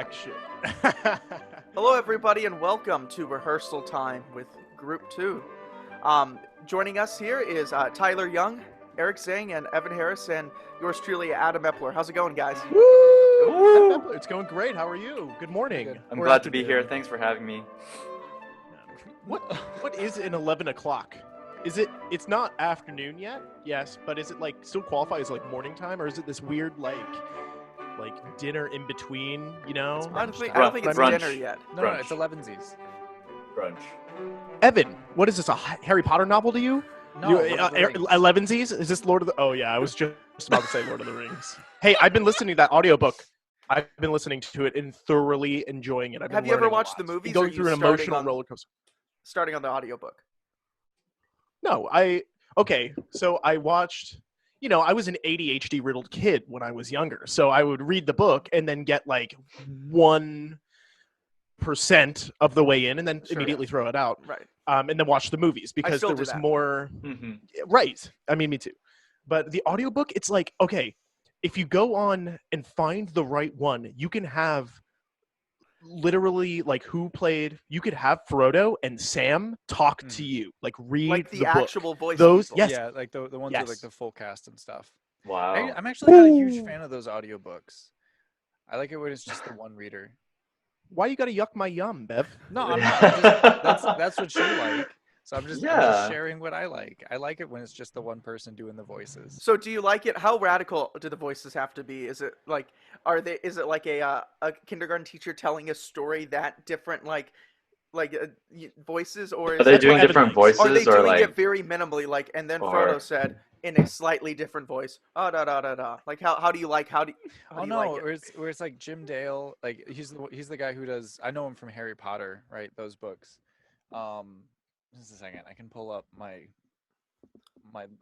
action. Hello, everybody, and welcome to Rehearsal Time with Group 2. Joining us here is Tyler Young, Eric Zhang, and Evan Harris, and yours truly, Adam Epler. How's it going, guys? Woo! It's going great. How are you? Good morning. Good. I'm glad to be here. Thanks for having me. What is an 11 o'clock? It's not afternoon yet, yes, but is it like still qualify as like morning time, or is it this weird like dinner in between, you know? I don't think it's Brunch. dinner yet. No, it's 11sies. Brunch. Evan, what is this, a Harry Potter novel to you? No, You, Lord of the Rings. 11sies? Is this Lord of the... Oh, yeah, I was just about to say Lord of the Rings. Hey, I've been listening to that audiobook. I've been listening to it and thoroughly enjoying it. Have you ever watched the movies? Going through an emotional roller coaster. Starting on the audiobook. No, so I watched, I was an ADHD riddled kid when I was younger. So I would read the book and then get like 1% of the way in and then immediately throw it out. Right. And then watch the movies because there was more. Mm-hmm. Right. I mean, me too. But the audiobook, it's like, okay, if you go on and find the right one, you can have literally you could have Frodo and Sam talk to you, like read like the book. actual voice. Those, people. yes. Yeah, like the ones with like the full cast and stuff. Wow. I'm actually not a huge fan of those audiobooks. I like it when it's just the one reader. Why you gotta yuck my yum, Bev? No, I'm not. That's what you like. So I'm just sharing what I like. I like it when it's just the one person doing the voices. So do you like it? How radical do the voices have to be? Is it like is it like a kindergarten teacher telling a story that different voices, or is Are they it doing like, different voices, are they or doing like it very minimally, and then Frodo said in a slightly different voice, da da da da. Like how do you like like it? Where it's like Jim Dale, like he's the guy who does. I know him from Harry Potter, right? Those books. Just a second, I can pull up my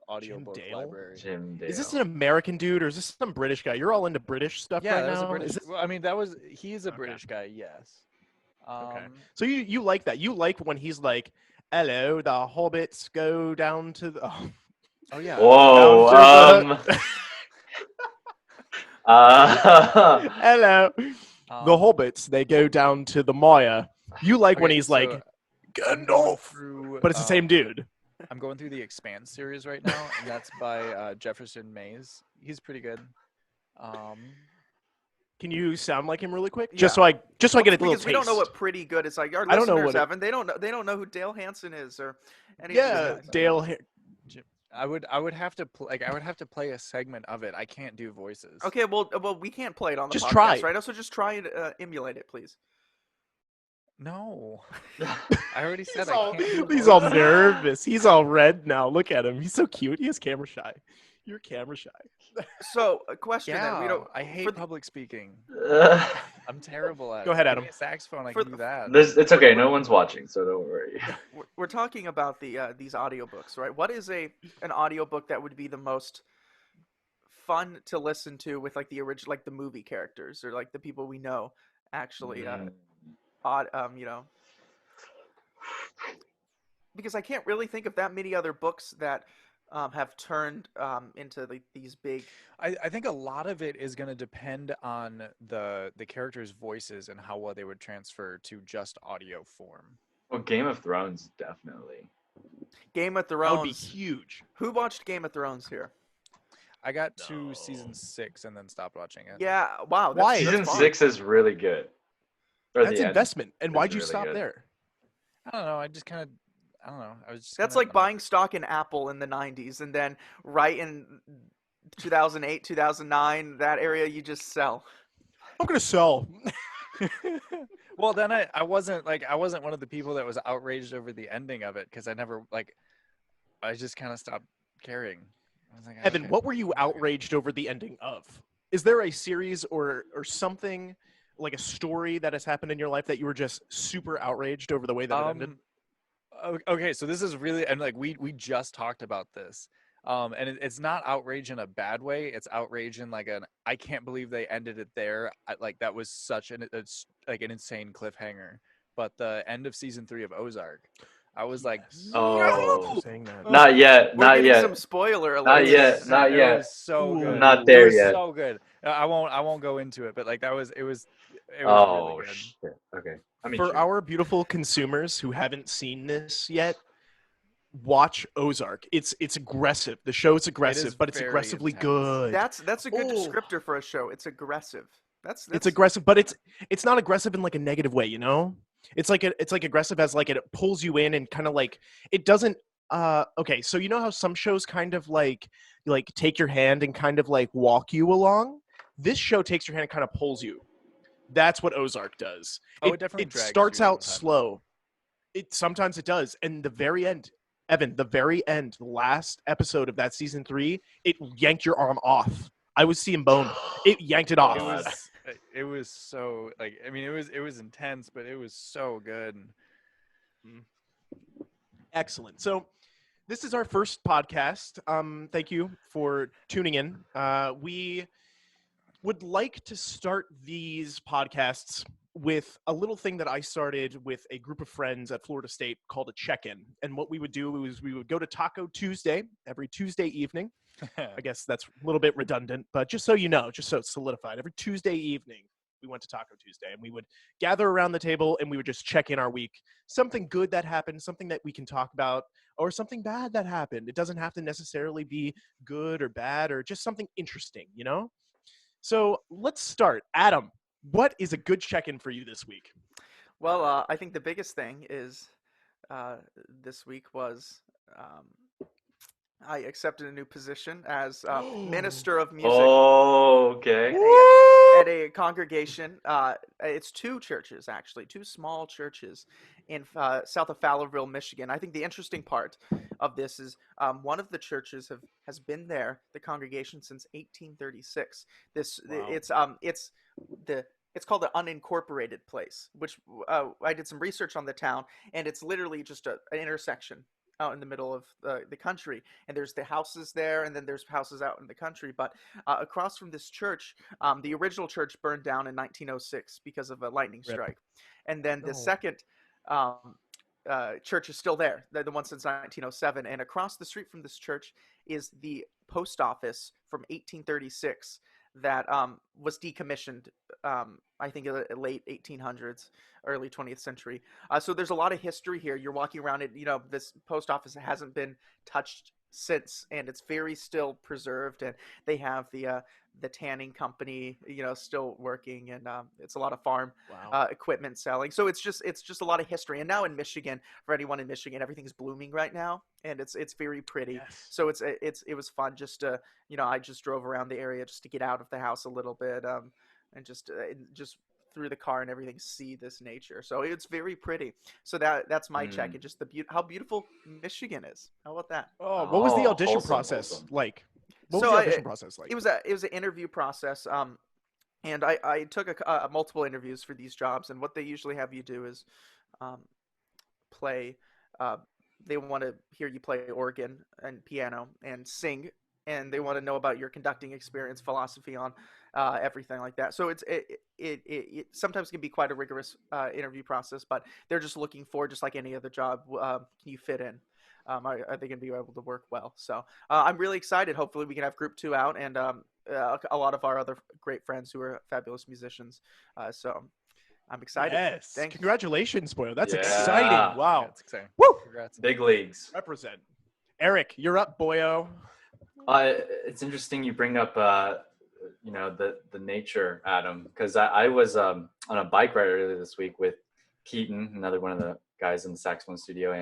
audiobook library. Jim Dale. Is this an American dude or is this some British guy? You're all into British stuff right that was now? a British. Well, I mean, he's a British guy, yes. Okay. So you like that? You like when he's like, "Hello, the hobbits go down to the." Oh yeah. Whoa. Hello, the hobbits. They go down to the Mire. You like when he's like, Gandalf, but it's the same dude. I'm going through the Expanse series right now, and that's by Jefferson Mays. He's pretty good. Can you sound like him really quick? Yeah. Just so I get a little taste. Because we don't know what pretty good is like. Our listeners, Evan, they don't know who Dale Hansen is or any of these guys. Dale. I would have to play a segment of it. I can't do voices. Okay, well, we can't play it on the Just podcast try. right now, so just try and emulate it, please. No, I already said I can't. He's all nervous. He's all red now. Look at him. He's so cute. He is camera shy. You're camera shy. So, a question Yeah, then. I hate public speaking. I'm terrible at it. Go ahead, Adam. Give me a saxophone, I can do that. It's okay. No one's watching, so don't worry. We're talking about these audiobooks, right? What is an audiobook that would be the most fun to listen to with like the original, like the movie characters or like the people we know actually because I can't really think of that many other books that have turned into these big. I think a lot of it is going to depend on the characters' voices and how well they would transfer to just audio form. Well, Game of Thrones, definitely. Game of Thrones. That would be huge. Who watched Game of Thrones here? I got to season 6 and then stopped watching it. Yeah, wow. Why? Season 6 is really good. That's investment. And why'd you really stop good. there? I don't know. I don't know. I was just. That's like buying stock in Apple in the 90s, and then right in 2008, 2009, that area you just sell. I'm gonna sell. Well, then I wasn't one of the people that was outraged over the ending of it because I just kind of stopped caring. I was like, Evan, okay. what were you outraged over the ending of? Is there a series or something like a story that has happened in your life that you were just super outraged over the way that it ended? Okay, so this is really, and like we just talked about this, and it's not outrage in a bad way. It's outrage in like I can't believe they ended it there. Like that was such an insane cliffhanger. But the end of season 3 of Ozark, I was like, oh, saying that. Not yet, We're not getting yet. some spoiler alerts. It was so good. Not there it was yet. So good. I won't go into it, but like it was It was really Oh good. shit. Okay. I mean, For sure. our beautiful consumers who haven't seen this yet, watch Ozark. It's aggressive. The show's aggressive, is but it's very aggressively intense. good. That's a good Oh. descriptor for a show. It's aggressive. That's It's aggressive, but it's not aggressive in like a negative way, you know? It's like aggressive as like it pulls you in and kind of like it doesn't okay, so you know how some shows kind of like take your hand and kind of like walk you along? This show takes your hand and kind of pulls you. That's what Ozark does. Oh, it definitely it drags starts you out sometimes. slow. Sometimes it does. And the very end, Evan, the very end, the last episode of that season 3, it yanked your arm off. I was seeing bone. It yanked it off. It was so like I mean it was intense, but it was so good. Excellent. So this is our first podcast. Thank you for tuning in. We would like to start these podcasts with a little thing that I started with a group of friends at Florida State called a check-in. And what we would do is we would go to Taco Tuesday every Tuesday evening. I guess that's a little bit redundant, but just so you know, just so it's solidified, every Tuesday evening we went to Taco Tuesday and we would gather around the table and we would just check in our week. Something good that happened, something that we can talk about, or something bad that happened. It doesn't have to necessarily be good or bad or just something interesting, you know? So let's start. Adam, what is a good check-in for you this week? Well, I think the biggest thing is this week was I accepted a new position as minister of music Oh, okay. at a congregation. It's 2 churches, actually, 2 small churches in south of Fowlerville, Michigan. I think the interesting part of this is one of the churches has been there, the congregation, since 1836. Wow. It's called an unincorporated place, which I did some research on the town, and it's literally just an intersection out in the middle of the country, and there's the houses there, and then there's houses out in the country. But across from this church, the original church burned down in 1906 because of a lightning Rip. strike, and then the No. second church is still there, the one since 1907. And across the street from this church is the post office from 1836 that was decommissioned, I think, late 1800s, early 20th century. So there's a lot of history here. You're walking around it, this post office hasn't been touched since, and it's very still preserved, and they have the tanning company, still working, and it's a lot of farm Wow. equipment selling. So it's just a lot of history. And now in Michigan, for anyone in Michigan, everything's blooming right now, and it's very pretty. Yes. So it was fun just to, I just drove around the area just to get out of the house a little bit, and just through the car and everything, see this nature. So it's very pretty. So that's my check. And just how beautiful Michigan is. How about that? Oh, what was the Oh, audition wholesome, process wholesome. like? What So was the audition process like? It was an interview process. And I took multiple interviews for these jobs, and what they usually have you do is play. They want to hear you play organ and piano and sing, and they want to know about your conducting experience, philosophy on everything like that. So it sometimes can be quite a rigorous interview process, but they're just looking for, just like any other job, can you fit in? Are they going to be able to work well? So I'm really excited. Hopefully we can have group 2 out, and a lot of our other great friends who are fabulous musicians. So I'm excited. Yes. Thanks. Congratulations, Boyo. That's Yeah. exciting. Wow. That's exciting. Woo! Congrats. Big leagues. Represent. Eric, you're up, Boyo. It's interesting you bring up, the nature, Adam, because I was on a bike ride earlier this week with Keaton, another one of the guys in the saxophone studio,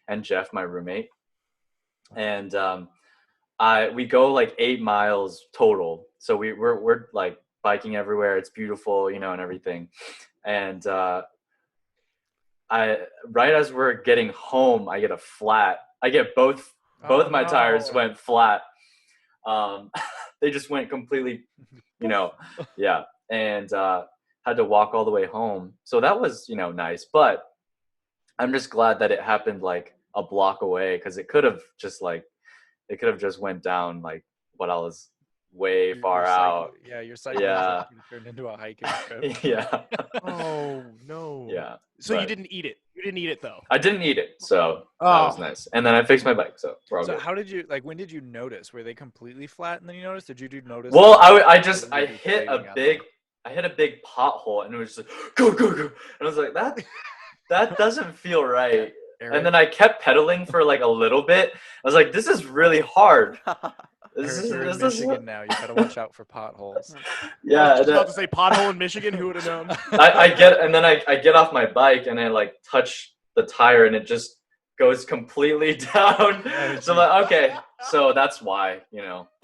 and Jeff, my roommate, and we go like 8 miles total. So we're like biking everywhere. It's beautiful, and everything. And right as we're getting home, I get a flat. I get both my tires went flat. They just went completely, yeah. And had to walk all the way home. So that was, nice. But I'm just glad that it happened like a block away, because it could have just went down like what I was way far out. Your cycle Yeah. turned into a hiking trip. Yeah. Oh, no. Yeah. So you but didn't eat it. You didn't eat it, though. I didn't eat it, so that was nice. And then I fixed my bike, so we're all So good. how did you when did you notice? Were they completely flat and then you noticed? Did you notice? Well, like, I what did you do hit a plating on big them? I hit a big pothole, and it was just like, go, go, go. And I was like, that doesn't feel right. Eric, And then I kept pedaling for like a little bit. I was like, this is really hard. Eric, you're in Michigan now. You gotta watch out for potholes. I Yeah. was just about to say pothole in Michigan. Who would have known? I get off my bike and I like touch the tire and it just goes completely down. So I'm like, okay, so that's why,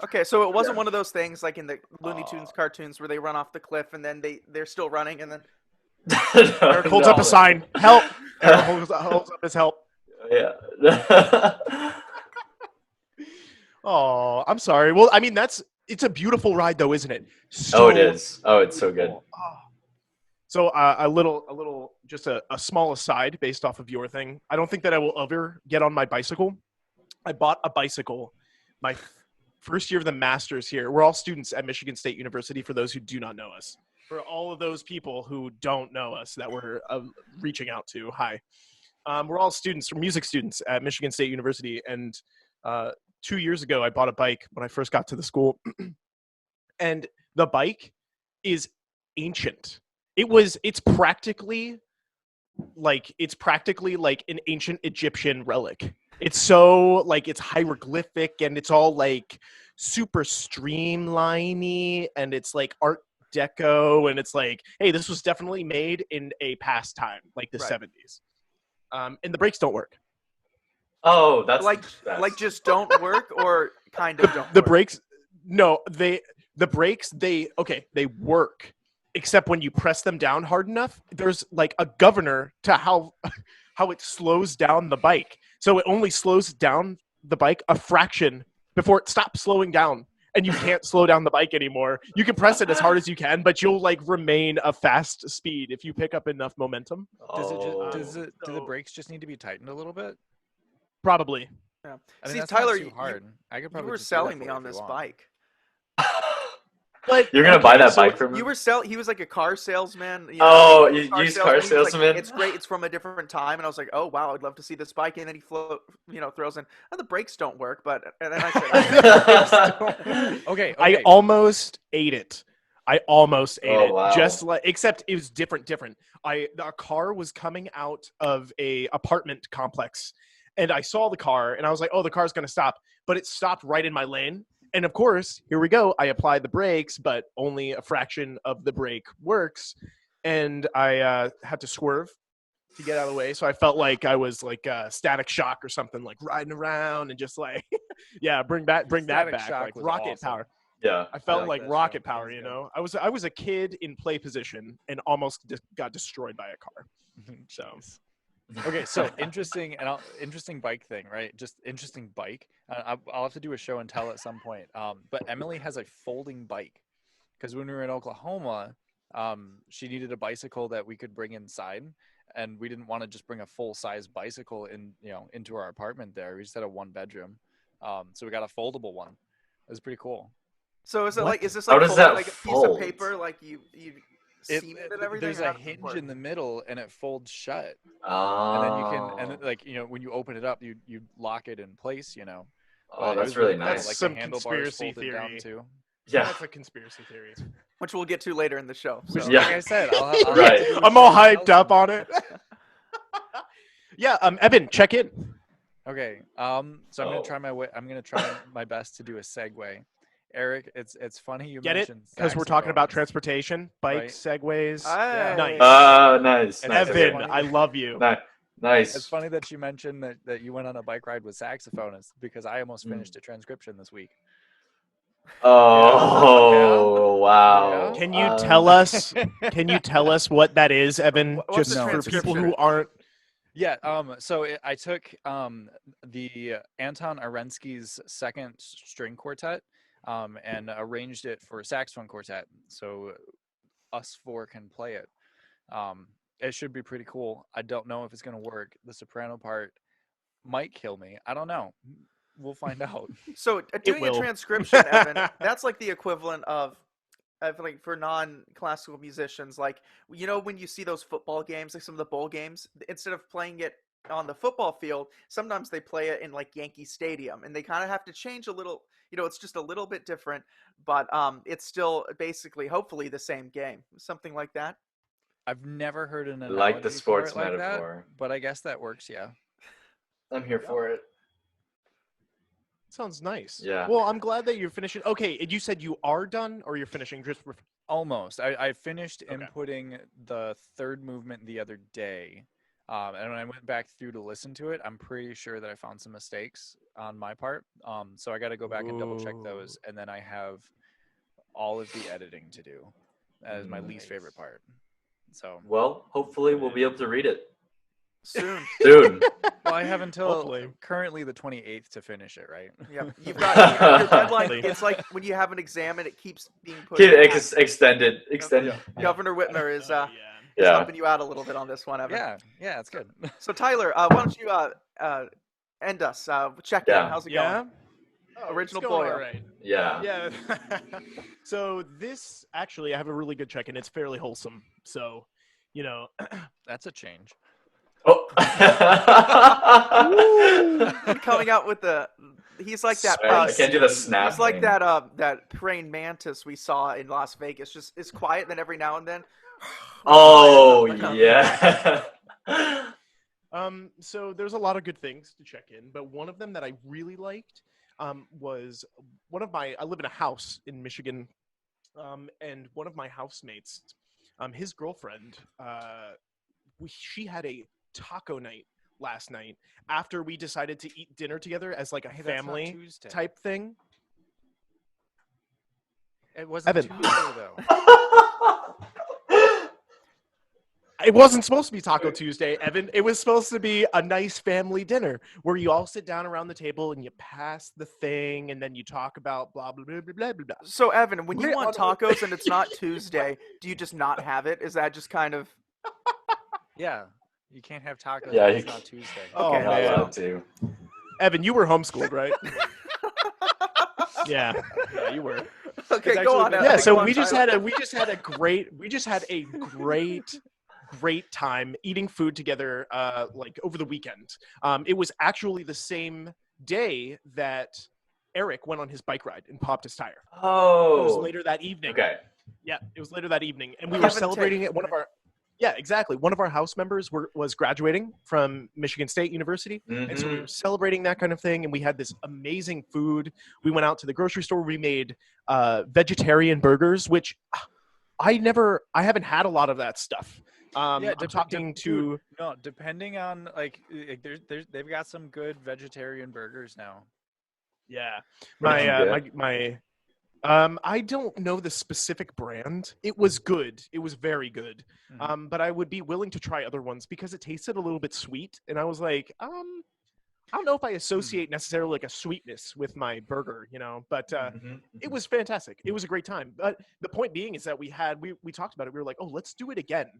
Okay, so it wasn't one of those things like in the Looney Tunes cartoons where they run off the cliff and then they're still running and then. Eric holds up a sign. Help! Eric holds up his help. Yeah. Oh, I'm sorry. Well, I mean, it's a beautiful ride, though, isn't it? So Oh, it is. Oh, it's so good. Oh. So just a small aside based off of your thing. I don't think that I will ever get on my bicycle. I bought a bicycle my first year of the master's here. We're all students at Michigan State University, for those who do not know us. For all of those people who don't know us that we're reaching out to, hi. We're all students, we're music students at Michigan State University. And 2 years ago, I bought a bike when I first got to the school. And the bike is ancient. It's practically like an ancient Egyptian relic. It's so like it's hieroglyphic and it's all like super streamliney and it's like Art Deco and it's like, hey, this was definitely made in a past time, like the 70s. And the brakes don't work. Oh, that's like just don't work or kind of don't. The work? brakes, no, the brakes they work. Except when you press them down hard enough, there's like a governor to how it slows down the bike. So it only slows down the bike a fraction before it stops slowing down. And you can't slow down the bike anymore. You can press it as hard as you can, but you'll like remain a fast speed if you pick up enough momentum. Do the brakes just need to be tightened a little bit? Probably. Yeah. I mean, See, that's Tyler, not too hard. I could probably you were just do that selling for me you on if you this want. bike. But You're gonna buy that bike from You him? were he was like a car salesman. Oh, used car He was like, salesman. it's great. It's from a different time, and I was like, oh wow, I'd love to see this bike. And then he throws in, oh, the brakes don't work, but and then I said, Okay. I almost ate it. Wow. Just like, except it was different. Our car was coming out of a apartment complex, and I saw the car, and I was like, oh, the car's gonna stop, but it stopped right in my lane. And of course, here we go. I applied the brakes, but only a fraction of the brake works. And I had to swerve to get out of the way. So I felt like I was like Static Shock or something, like riding around and just like, yeah, bring that back, Shock like was awesome. awesome. Power. Yeah. I felt like like that rocket show. power, It was you good. know. I was a kid in play position and almost got destroyed by a car. So. Jeez. Okay, so interesting bike thing, right? Just interesting bike. I'll have to do a show and tell at some point. But Emily has a folding bike because when we were in Oklahoma, she needed a bicycle that we could bring inside, and we didn't want to just bring a full size bicycle into our apartment there. We just had a 1-bedroom, so we got a foldable one. It was pretty cool. so is it What? like is this How like does folding that like a piece fold? of paper like you seam it and everything? There's or how a does it hinge work? in the middle, and it folds shut. Oh. And then you can, when you open it up, you lock it in place, Oh, But it that's was really cool. nice. Like Some the handlebars conspiracy folded down theory. too. Yeah. That's a conspiracy theory. Which we'll get to later in the show. So. Yeah. Like I said, I'll Right. have to do a I'm all show and hyped tell up them. on it. Yeah, Evan, check in. Okay. So I'm gonna Oh. try my best to do a segue. Eric, it's funny you Get it? mentioned Because we're talking about saxophones. transportation, bike, Right. segways. Hey. Nice. Nice. And Nice. Evan, funny. I love you. Nice. It's funny that you mentioned that you went on a bike ride with saxophonists because I almost finished a transcription this week. Oh, wow. Yeah. Can you tell us? Can you tell us what that is, Evan? What's Just the for people transcription? who aren't. Yeah. I took the Anton Arensky's second string quartet and arranged it for a saxophone quartet, so us four can play it. It should be pretty cool. I don't know if it's gonna work. The soprano part might kill me. I don't know. We'll find out. So doing a will. transcription, Evan, that's like the equivalent of like for non-classical musicians, like when you see those football games, like some of the bowl games, instead of playing it on the football field, sometimes they play it in like Yankee Stadium, and they kind of have to change a little. It's just a little bit different, but it's still basically, hopefully, the same game, something like that. I've never heard an I analogy like the for sports it like metaphor. that, but I guess that works. Yeah. I'm here for it. Sounds nice. Yeah. Well, I'm glad that you're finishing. Okay, and you said you are done, or you're finishing just. Almost. I finished Okay. inputting the third movement the other day. And when I went back through to listen to it, I'm pretty sure that I found some mistakes on my part. So I got to go back and double check those. And then I have all of the editing to do. That is my least favorite part. So. Well, hopefully we'll be able to read it Soon. soon. Well, I have until Hopefully. currently the 28th to finish it, right? Yeah, you've got your deadline. It's like when you have an exam and it keeps being pushed. Extended. Governor Whitmer is yeah. helping you out a little bit on this one, Evan. Yeah, it's good. So Tyler, why don't you end us? Check in. How's it going? Original it's going boy. all right. Yeah. Yeah. So this actually, I have a really good check-in. It's fairly wholesome. So, That's a change. Oh. Coming out with he's like that. I can't do the snap. He's like thing. that praying mantis we saw in Las Vegas. Just it's quiet, then every now and then. Oh yeah. So there's a lot of good things to check in, but one of them that I really liked was I live in a house in Michigan, and one of my housemates, his girlfriend, she had a taco night last night after we decided to eat dinner together as like a family type thing. It wasn't Evan. Tuesday though. It wasn't supposed to be Taco Tuesday, Evan. It was supposed to be a nice family dinner where you all sit down around the table and you pass the thing and then you talk about blah, blah, blah, blah, blah, blah. So, Evan, when you want tacos and it's not Tuesday, do you just not have it? Is that just kind of... Yeah. You can't have tacos Yeah, if it's not Tuesday. Oh, Okay. Not man. allowed to. Evan, you were homeschooled, right? Yeah, you were. Okay, It's go actually- on. Yeah, Evan, so go on, we just Tyler. had a great time eating food together like over the weekend. It was actually the same day that Eric went on his bike ride and popped his tire. It was Oh. later that evening. Okay. Yeah, it was later that evening, and we Give were and celebrating take. it. Yeah, exactly. One of our house members was graduating from Michigan State University, and so we Mhm. were celebrating that kind of thing. And we had this amazing food. We went out to the grocery store. We made vegetarian burgers, which I haven't had a lot of that stuff. I'm talking to. No, depending on they've got some good vegetarian burgers now. Yeah, Pretty my I don't know the specific brand. It was good. It was very good. Mhm. But I would be willing to try other ones because it tasted a little bit sweet, and I was like, I don't know if I associate necessarily like a sweetness with my burger, but Mhm. it was fantastic. It was a great time. But the point being is that we talked about it. We were like, oh, let's do it again.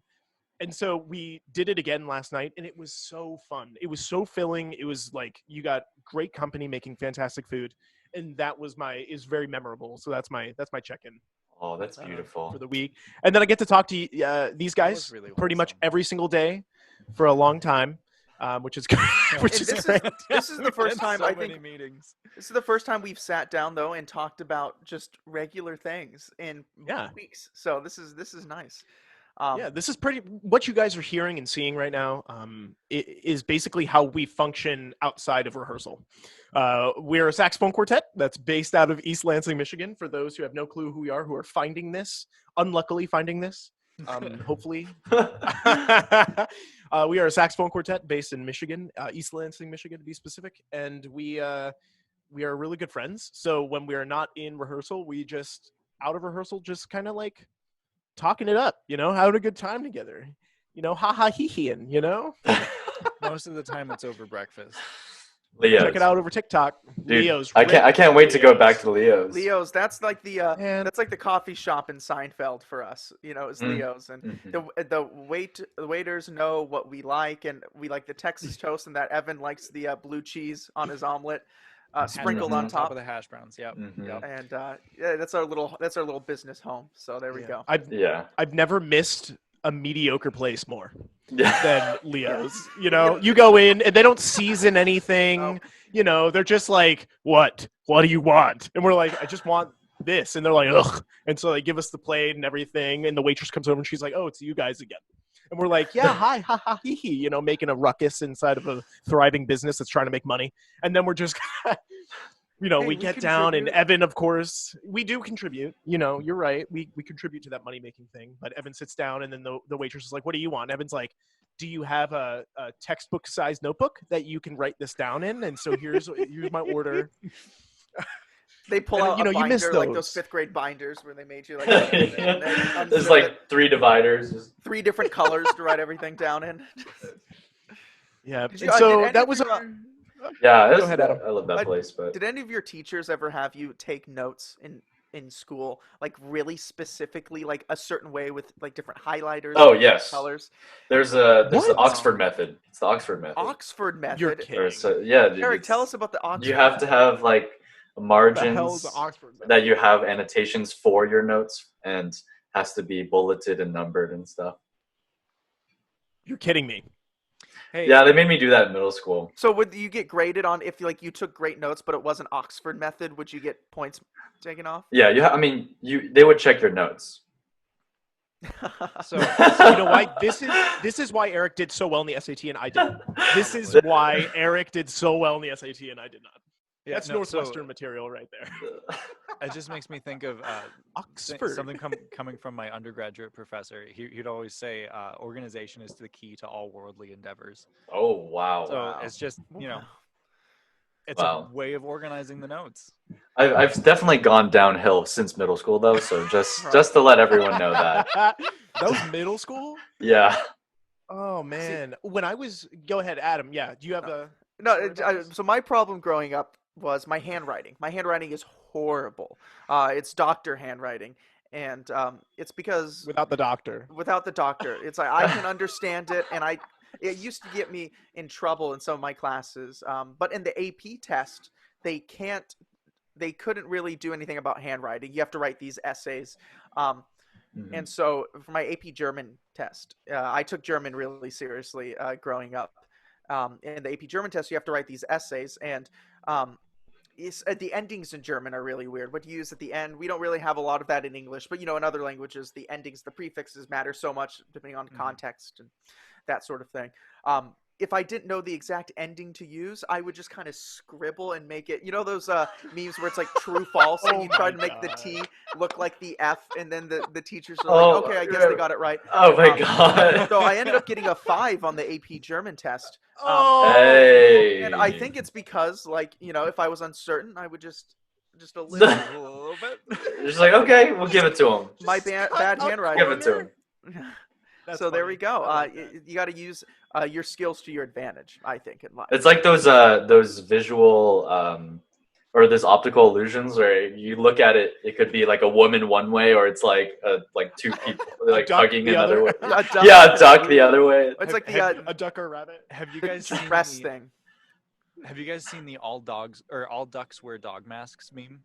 And so we did it again last night, and it was so fun. It was so filling. It was like you got great company making fantastic food, and that is very memorable. So that's my check-in Oh, that's beautiful. for the week. And then I get to talk to these guys really pretty much wholesome. every single day for a long time, which is great. Which And is great. this is the first time I think meetings. this is the first time we've sat down though and talked about just regular things in weeks. So this is nice. Yeah, this is what you guys are hearing and seeing right now is basically how we function outside of rehearsal. We're a saxophone quartet that's based out of East Lansing, Michigan. For those who have no clue who we are, who are unluckily finding this, hopefully. We are a saxophone quartet based in Michigan, East Lansing, Michigan to be specific. And we are really good friends. So when we are not in rehearsal, out of rehearsal, just kind of like talking it up, having a good time together, ha ha hee heeing, Most of the time it's over breakfast. Leo's. Check it out over TikTok. Dude, Leo's. I can't wait to go back to Leo's. Leo's, that's like Man. that's like the coffee shop in Seinfeld for us, it's Leo's, and Mhm. the waiters know what we like, and we like the Texas toast, and that Evan likes the blue cheese on his omelet, sprinkled on top. of the hash browns. Yep. Mhm. Yep. And yeah, that's our little business home. So there we go. I've never missed a mediocre place more Yeah. than Leo's. You know, you go in and they don't season anything. Oh. You know, they're just like, what do you want? And we're like, I just want this. And they're like, ugh. And so they give us the plate and everything. And the waitress comes over and she's like, oh, it's you guys again. And we're like, yeah, hi, ha, ha, hee, hee, you know, making a ruckus inside of a thriving business that's trying to make money. And then we're just, you know, Hey, we we get down, and contribute. Evan, of course, we do contribute. You know, you're right. We contribute to that money-making thing. But Evan sits down, and then the waitress is like, what do you want? Evan's like, do you have a textbook-sized notebook that you can write this down in? And so here's my order. They pull And, out you know, a you miss binder, like those those. 5th grade binders where they made you like There's unzip like it. 3 dividers. Just... 3 different colors to write everything down in. Yeah. Did you- And did so any that of was your, our. Yeah, Go ahead, Adam. I love that place, but Did any of your teachers ever have you take notes in school, like really specifically, like a certain way with like different highlighters? Oh, and yes. colors. there's the What? Oxford method. It's the Oxford method. Oxford method. You're Or kidding. so, yeah, dude, Eric, tell it's- us about the Oxford. You have to have like What the hell margins is the Oxford method? that you have annotations for your notes, and has to be bulleted and numbered and stuff. You're kidding me. Hey, Yeah, they made me do that in middle school. So would you get graded on if like you took great notes, but it wasn't Oxford method? Would you get points taken off? Yeah, they would check your notes. so You know why? This is why Eric did so well in the SAT and I didn't. This is why Eric did so well in the SAT and I did not. yeah, That's no, so Northwestern material right there. it just makes me think of Oxford. something coming from my undergraduate professor. He'd always say, organization is the key to all worldly endeavors. Oh wow! So wow. it's just, you know, it's Wow. a way of organizing the notes. I've definitely gone downhill since middle school though, so just Right. just to let everyone know that. That was middle school? Yeah. Oh man. When I was go ahead, Adam. Yeah. Do you have a No, story about this? so my problem growing up was my handwriting. My handwriting is horrible. It's doctor handwriting, and it's because without the doctor? without the doctor, it's like I can understand it, and it used to get me in trouble in some of my classes. But in the AP test, they couldn't really do anything about handwriting. You have to write these essays. Mhm. And so for my AP German test, I took German really seriously growing up. In the AP German test, you have to write these essays, and the endings in German are really weird. What you use at the end, we don't really have a lot of that in English, but you know, in other languages, the endings, the prefixes matter so much depending on context and that sort of thing. If I didn't know the exact ending to use, I would just kind of scribble and make it, you know, those memes where it's like true, false, and Oh you try my to make the God. T look like the F, and then the teachers are Oh, like, okay, I guess yeah. they got it right. Oh my god. So I ended up getting a 5 on the AP German test. Oh. Hey. And I think it's because, like, you know, if I was uncertain, I would just a little bit. Just like, okay, we'll give it to him. My bad handwriting. Give it to him. That's So there funny. we go. I like that. You got to use your skills to your advantage, I think, in life. It's like those visual or those optical illusions where you look at it, it could be like a woman one way, or it's like two people like duck hugging the another other. way. A duck. Yeah, a duck the other way. It's like Have- the A duck or a rabbit. Have you guys seen dress the, thing. Have you guys seen the all ducks wear dog masks meme?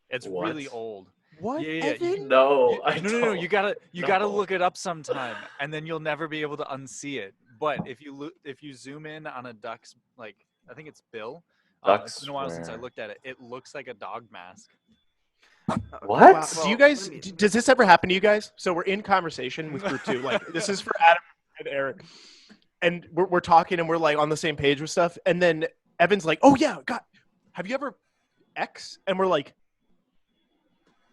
It's What? really old. What? Yeah, yeah, Evan? No, I No, don't. you gotta No. look it up sometime, and then you'll never be able to unsee it. But if you zoom in on a duck's, like, I think it's bill. It's Ducks been a while since I wear- looked at it. It looks like a dog mask. What? Wow. Do you guys? let me- Does this ever happen to you guys? So we're in conversation with group 2. Like this is for Adam and Eric, and we're talking and we're like on the same page with stuff. And then Evan's like, "Oh yeah, God, have you ever X?" And we're like,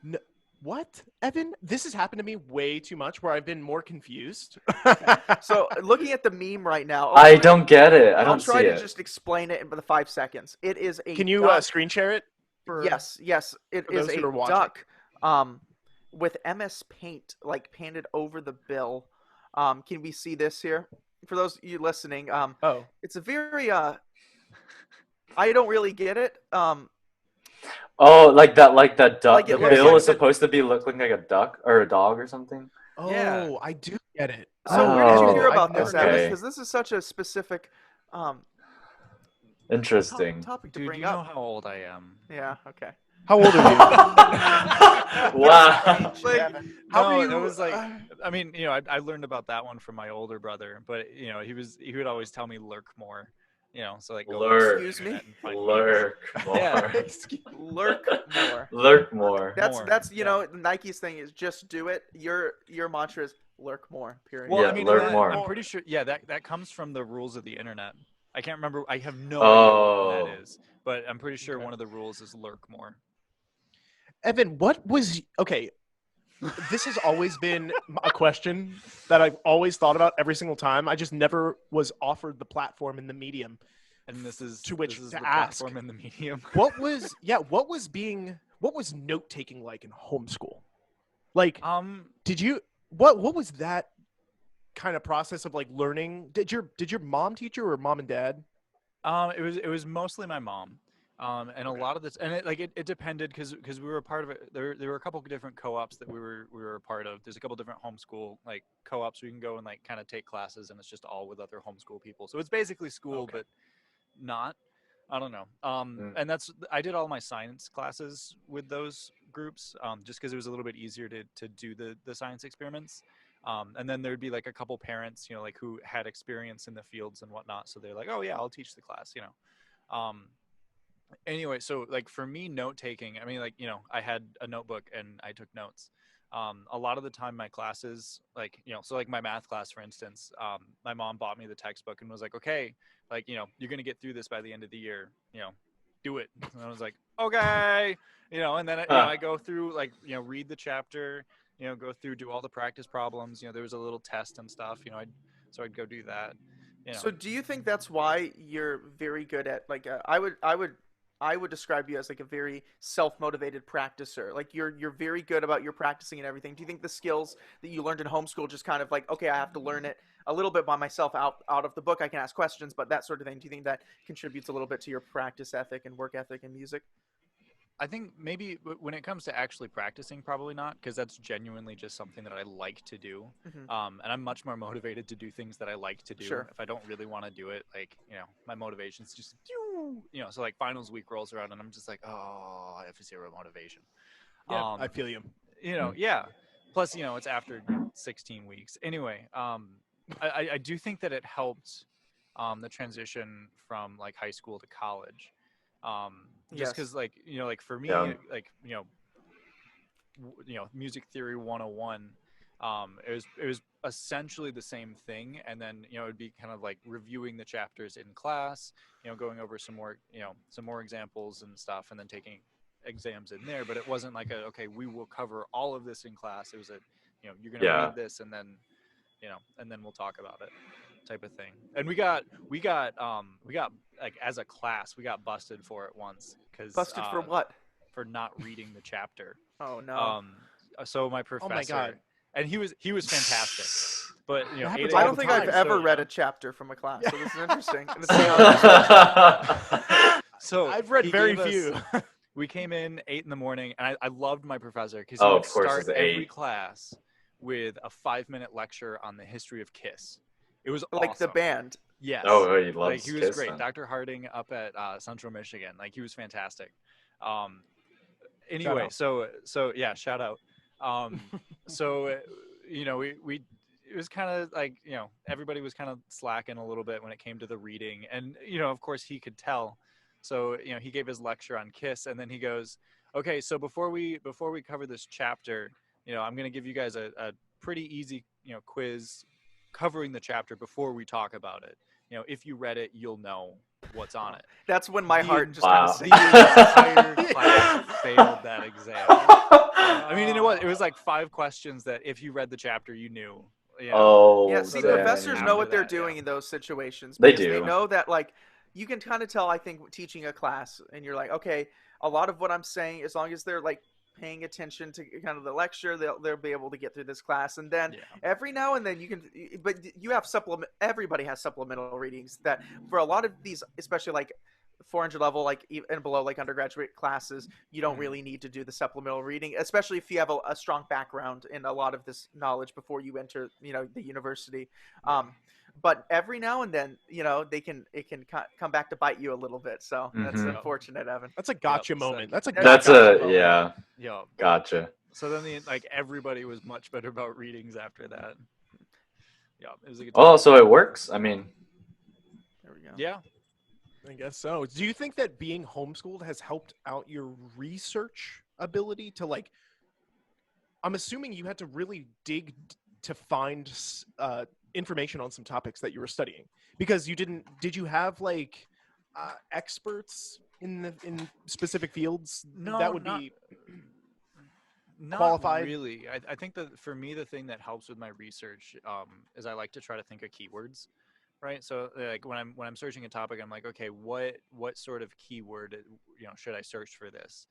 "No, what, Evan? This has happened to me way too much. Where I've been more confused." So looking at the meme right now, I don't get it. I I'll don't try see to it. just explain it in the 5 seconds. It is a Can you duck. screen share it? For, Yes, it for is those a who are watching. duck with MS Paint like painted over the bill. Can we see this here? For those of you listening, Oh, it's a very I don't really get it. Oh, like that duck. Like it the looks bill like is the- supposed to be looking like a duck or a dog or something. oh, Yeah. I do get it. So where did you hear Oh, about I've this, never- Evan? okay. Because this is such a specific Interesting. topic to Dude, bring you know up. how old I am. Yeah. Okay. How old are you? Wow. Like, How No, are it you? was like I mean, I learned about that one from my older brother, but he would always tell me lurk more. So like go Lurk. on the Excuse me? internet and find Lurk more. Yeah. Lurk more. Lurk more. That's Yeah. Nike's thing is just do it. Your mantra is lurk more. Period. Well, Yeah, I mean, lurk more. I'm pretty sure. Yeah, that comes from the rules of the internet. I can't remember. I have no idea what that is, but I'm pretty sure Okay. one of the rules is lurk more. Evan, what was okay? This has always been a question that I've always thought about every single time. I just never was offered the platform in the medium. And this is To which this is to the ask. platform in the medium. What was note taking like in homeschool? Like, did you what was that kind of process of like learning? Did your mom teach you or mom and dad? It was mostly my mom. And a lot of this, and it depended because we were a part of it. There were a couple of different co-ops that we were a part of. There's a couple different homeschool like co-ops where you can go and like kind of take classes, and it's just all with other homeschool people. So it's basically school, but not. I don't know. And I did all my science classes with those groups, just because it was a little bit easier to do the science experiments. And then there'd be like a couple parents, like who had experience in the fields and whatnot. So they're like, oh yeah, I'll teach the class, Anyway, so like for me, note taking, I mean, like, I had a notebook and I took notes. A lot of the time my classes, like, so like my math class, for instance, my mom bought me the textbook and was like, okay, like, you're going to get through this by the end of the year, do it. And I was like, okay, and then, I go through like, read the chapter, go through, do all the practice problems, there was a little test and stuff, so I'd go do that. So do you think that's why you're very good at like I would describe you as like a very self-motivated practicer. Like you're very good about your practicing and everything. Do you think the skills that you learned in homeschool just kind of like, okay, I have to learn it a little bit by myself out of the book. I can ask questions, but that sort of thing. Do you think that contributes a little bit to your practice ethic and work ethic in music? I think maybe when it comes to actually practicing, probably not, because that's genuinely just something that I like to do. And I'm much more motivated to do things that I like to do. Sure. If I don't really want to do it, like, my motivation's just, so like finals week rolls around and I'm just like, oh, I have zero motivation. Yeah, I feel you. Yeah. Plus, it's after 16 weeks. Anyway, I do think that it helped the transition from like high school to college. Just because like like for me, like music theory 101, it was essentially the same thing, and then it would be kind of like reviewing the chapters in class, going over some more examples and stuff, and then taking exams in there. But it wasn't like okay, we will cover all of this in class. It was you're gonna read this and then and then we'll talk about it, type of thing. And we got like as a class we got busted for it once. Busted for what? For not reading the chapter. Oh no. So my professor, Oh my God. and he was fantastic, but That happens I all don't the think I've time, ever so- read a chapter from a class, so this is interesting. So I've read he very gave few. us- we came in 8 a.m, and I loved my professor because Oh, he would of course, start it's every 8. class with a 5-minute lecture on the history of Kiss. It was Like the awesome. band. Yes. Oh, he loves like he was Kiss, great. then. Dr. Harding up at Central Michigan. Like he was fantastic. Shout Anyway, out. so yeah, shout out. So we it was kind of like everybody was kind of slacking a little bit when it came to the reading, and of course he could tell. So he gave his lecture on Kiss, and then he goes, okay, so before we cover this chapter, I'm gonna give you guys a pretty easy quiz covering the chapter before we talk about it. If you read it, you'll know what's on it. That's when my heart just Wow. kind The of entire class failed that exam. I mean, it was like 5 questions that if you read the chapter, you knew. Oh, Yeah, see, dang. professors know what they're After that, doing in those situations. They because They do. know that, like, you can kind of tell, I think, teaching a class, and you're like, okay, a lot of what I'm saying, as long as they're, like, paying attention to kind of the lecture, they'll be able to get through this class. And then every now and then you can, but you have everybody has supplemental readings that for a lot of these, especially like 400 level, like and below, like undergraduate classes, you don't really need to do the supplemental reading, especially if you have a strong background in a lot of this knowledge before you enter, the university. But every now and then, it can come back to bite you a little bit. So that's Mhm. unfortunate, Evan. That's a gotcha Yep, moment. so- That's a That's That's gotcha a moment. yeah. Yeah. Gotcha. So then everybody was much better about readings after that. Yeah, it was a good time. Oh, so it works. I mean, There we go. Yeah. I guess so. Do you think that being homeschooled has helped out your research ability to like? I'm assuming you had to really dig to find information on some topics that you were studying because you didn't. Did you have like experts in specific fields No, that would not, be not qualified? really. I think that for me, the thing that helps with my research is I like to try to think of keywords, right? So like when I'm searching a topic, I'm like, okay, what sort of keyword should I search for this?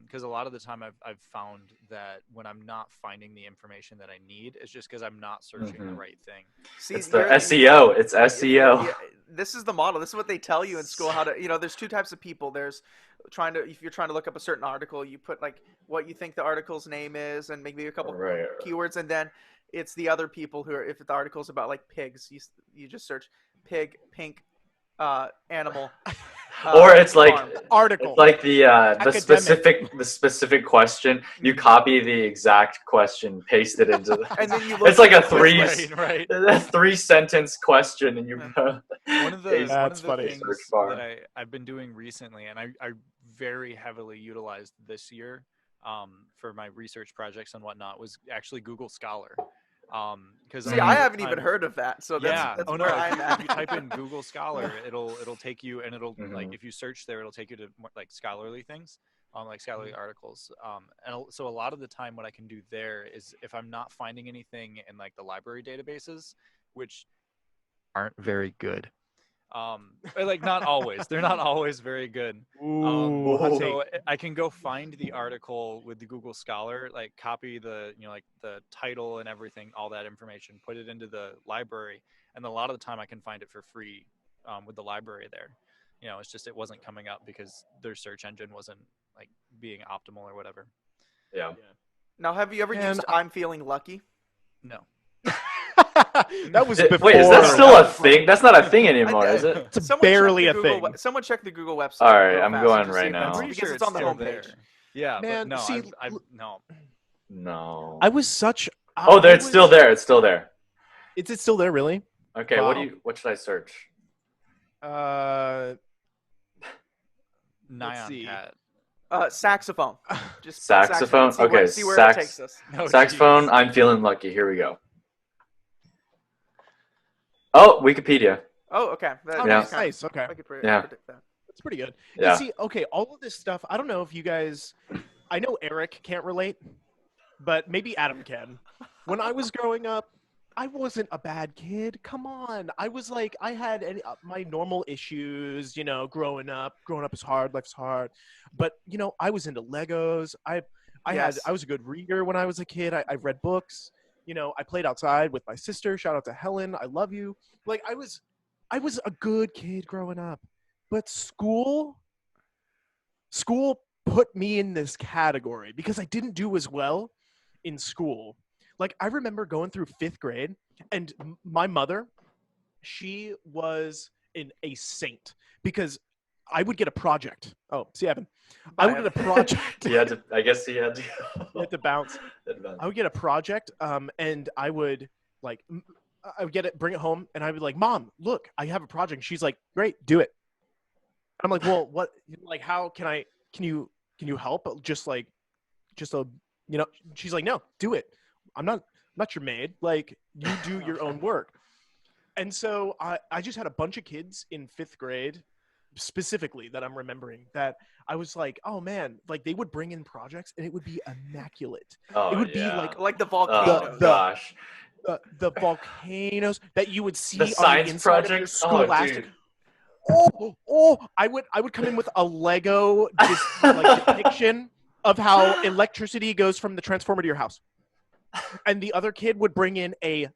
Because a lot of the time I've found that when I'm not finding the information that I need, it's just because I'm not searching the right thing. See, it's the SEO. It's SEO. This is the model. This is what they tell you in school how to. There's two types of people. There's if you're trying to look up a certain article, you put like what you think the article's name is and maybe a couple keywords, and then it's the other people who are if the article's about like pigs, you just search pig, pink, animal. Or it's like article. It's like the specific question. You copy the exact question, paste it into the. And then you it's like a right. 3-sentence question, and you. One of the funny. things that I've been doing recently, and I very heavily utilized this year for my research projects and whatnot, was actually Google Scholar. Because I haven't even heard of that, so that's where I'm at. If you type in Google Scholar, it'll take you, and it'll like if you search there, it'll take you to more, like scholarly things, like scholarly articles. And so a lot of the time, what I can do there is if I'm not finding anything in like the library databases, which aren't very good. Like not always. They're not always very good. So I can go find the article with the Google Scholar, like copy the, like the title and everything, all that information, put it into the library. And a lot of the time I can find it for free with the library there. It's just, it wasn't coming up because their search engine wasn't like being optimal or whatever. Yeah. Now, have you ever used I'm Feeling Lucky? No. That was before. Wait, is that still a thing? That's not a thing anymore, is it? It's barely a thing. Someone check the Google website. All right, I'm going right now. I'm pretty sure it's on the still homepage. there. Yeah, Man, but no, see, no. No. I was such. It's still there. It's still there. Is it still there? Really? Okay. Wow. What should I search? Nyan see. cat. Saxophone. Just saxophone. Okay. See where it takes us. Oh, saxophone. Geez. I'm feeling lucky. Here we go. Oh, Wikipedia. Oh, okay. Nice. Okay. I could predict that. That's pretty good. Yeah. You see, okay, all of this stuff. I don't know if you guys. I know Eric can't relate, but maybe Adam can. When I was growing up, I wasn't a bad kid. Come on. I was like, I had my normal issues, growing up. Growing up is hard. Life's hard. But, I was into Legos. I was a good reader when I was a kid. I read books. I played outside with my sister. Shout out to Helen. I love you. Like, I was a good kid growing up. But school put me in this category because I didn't do as well in school. Like, I remember going through 5th grade, and my mother, she was a saint because I would get a project. Oh, see, Evan. I would get a project. I guess he had to. You had to bounce. I would get a project, and I would get it, bring it home, and I would like, Mom, look, I have a project. She's like, great, do it. I'm like, well, what? Like, how can you help? Just she's like, no, do it. I'm not your maid. Like, you do your own work. And so I just had a bunch of kids in 5th grade specifically that I'm remembering that I was like, oh man, like they would bring in projects and it would be immaculate. It would be like the volcanoes. Gosh. The volcanoes that you would see The on science the inside project. of your scholastic. I would come in with a Lego depiction of how electricity goes from the transformer to your house. And the other kid would bring in a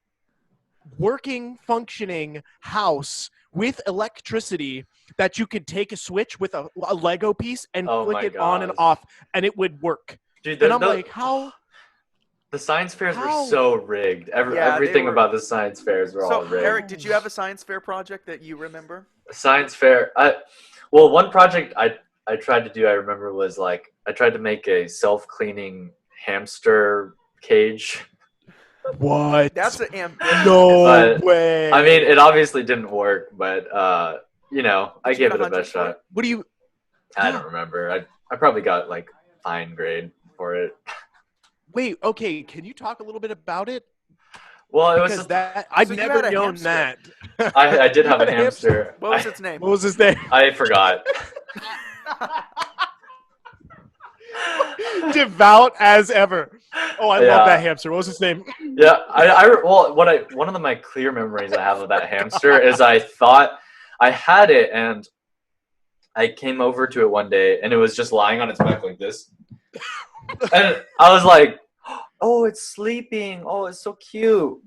working, functioning house with electricity that you could take a switch with a Lego piece and flick it on and off, and it would work. Dude, and I'm like, how? The science fairs were so rigged. Everything about the science fairs were all rigged. So, Eric, did you have a science fair project that you remember? A science fair. One project I tried to do, I remember, was like I tried to make a self-cleaning hamster cage. What? That's an ambitious. No But, way. I mean, it obviously didn't work, but you know, I Did you gave get it a 100 best for it? shot. What do you? I don't remember. I probably got like fine grade for it. Wait. Okay. Can you talk a little bit about it? Well, it was Because just, that I've So you never had a known hamster. that. I did You have had a hamster. What was its name? What was his name? I forgot. Devout as ever. Oh, I love that hamster. What was his name? Yeah, well, one of my clear memories I have of that hamster is I thought I had it, and I came over to it one day, and it was just lying on its back like this, and I was like, "Oh, it's sleeping. Oh, it's so cute."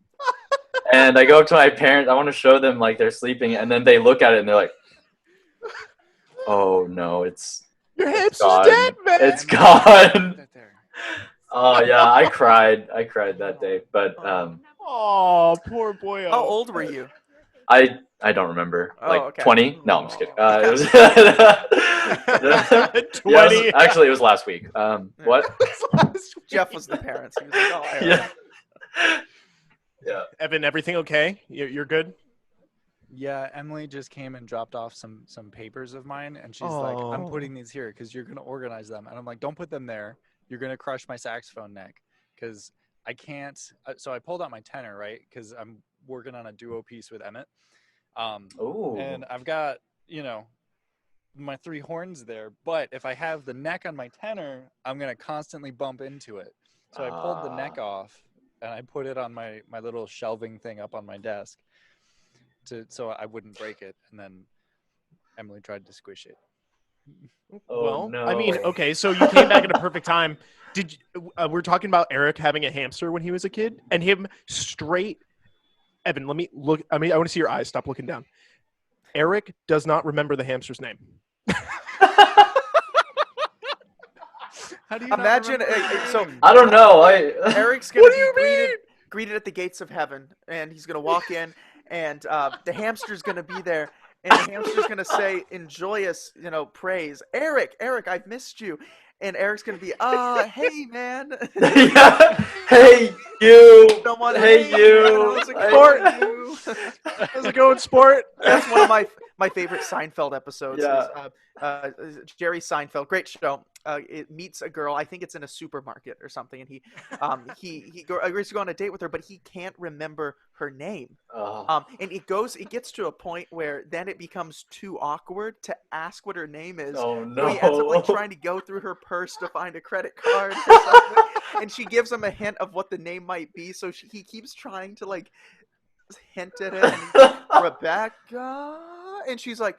And I go up to my parents. I want to show them like they're sleeping, and then they look at it and they're like, "Oh no, Your it's hamster's gone. dead, man. It's gone." That there. Oh yeah, I cried that day, but Oh, poor boy. How old were you? I don't remember. Oh, Like okay. 20? No, I'm just kidding. It was 20. Yeah, actually it was last week. What? Jeff was the parent. He was like, oh, I Yeah. Yeah. Evan, everything okay? You're good? Yeah, Emily just came and dropped off some papers of mine, and she's like, "I'm Oh. putting these here because you're gonna organize them." And I'm like, "Don't put them there. You're gonna crush my saxophone neck because I can't." So I pulled out my tenor, right? Because I'm working on a duo piece with Emmett, Ooh. and I've got my 3 horns there. But if I have the neck on my tenor, I'm gonna constantly bump into it. So I pulled the neck off and I put it on my little shelving thing up on my desk so I wouldn't break it. And then Emily tried to squish it. Oh, Well, no. I mean, okay, so you came back at a perfect time. Did you, we're talking about Eric having a hamster when he was a kid, and him straight. Evan, let me look. I mean, I want to see your eyes. Stop looking down. Eric does not remember the hamster's name. How do you Imagine, so I don't know. Eric's gonna What do be you mean? greeted at the gates of heaven, and he's gonna walk in, and the hamster's gonna be there, and the hamster's gonna say in joyous, praise, Eric, I've missed you, and Eric's gonna be, hey man, Yeah. Hey you. someone, Hey man, you. how's it Hey. going? How's it going, sport? That's one of my favorite Seinfeld episodes. Yeah. Is Jerry Seinfeld, great show. It meets a girl. I think it's in a supermarket or something, and he agrees to go on a date with her, but he can't remember her name. And it gets to a point where then it becomes too awkward to ask what her name is. Oh So he ends up no. trying to go through her purse to find a credit card or something, and she gives him a hint of what the name might be. So he keeps trying to hint at it. And he's like, Rebecca, and she's like.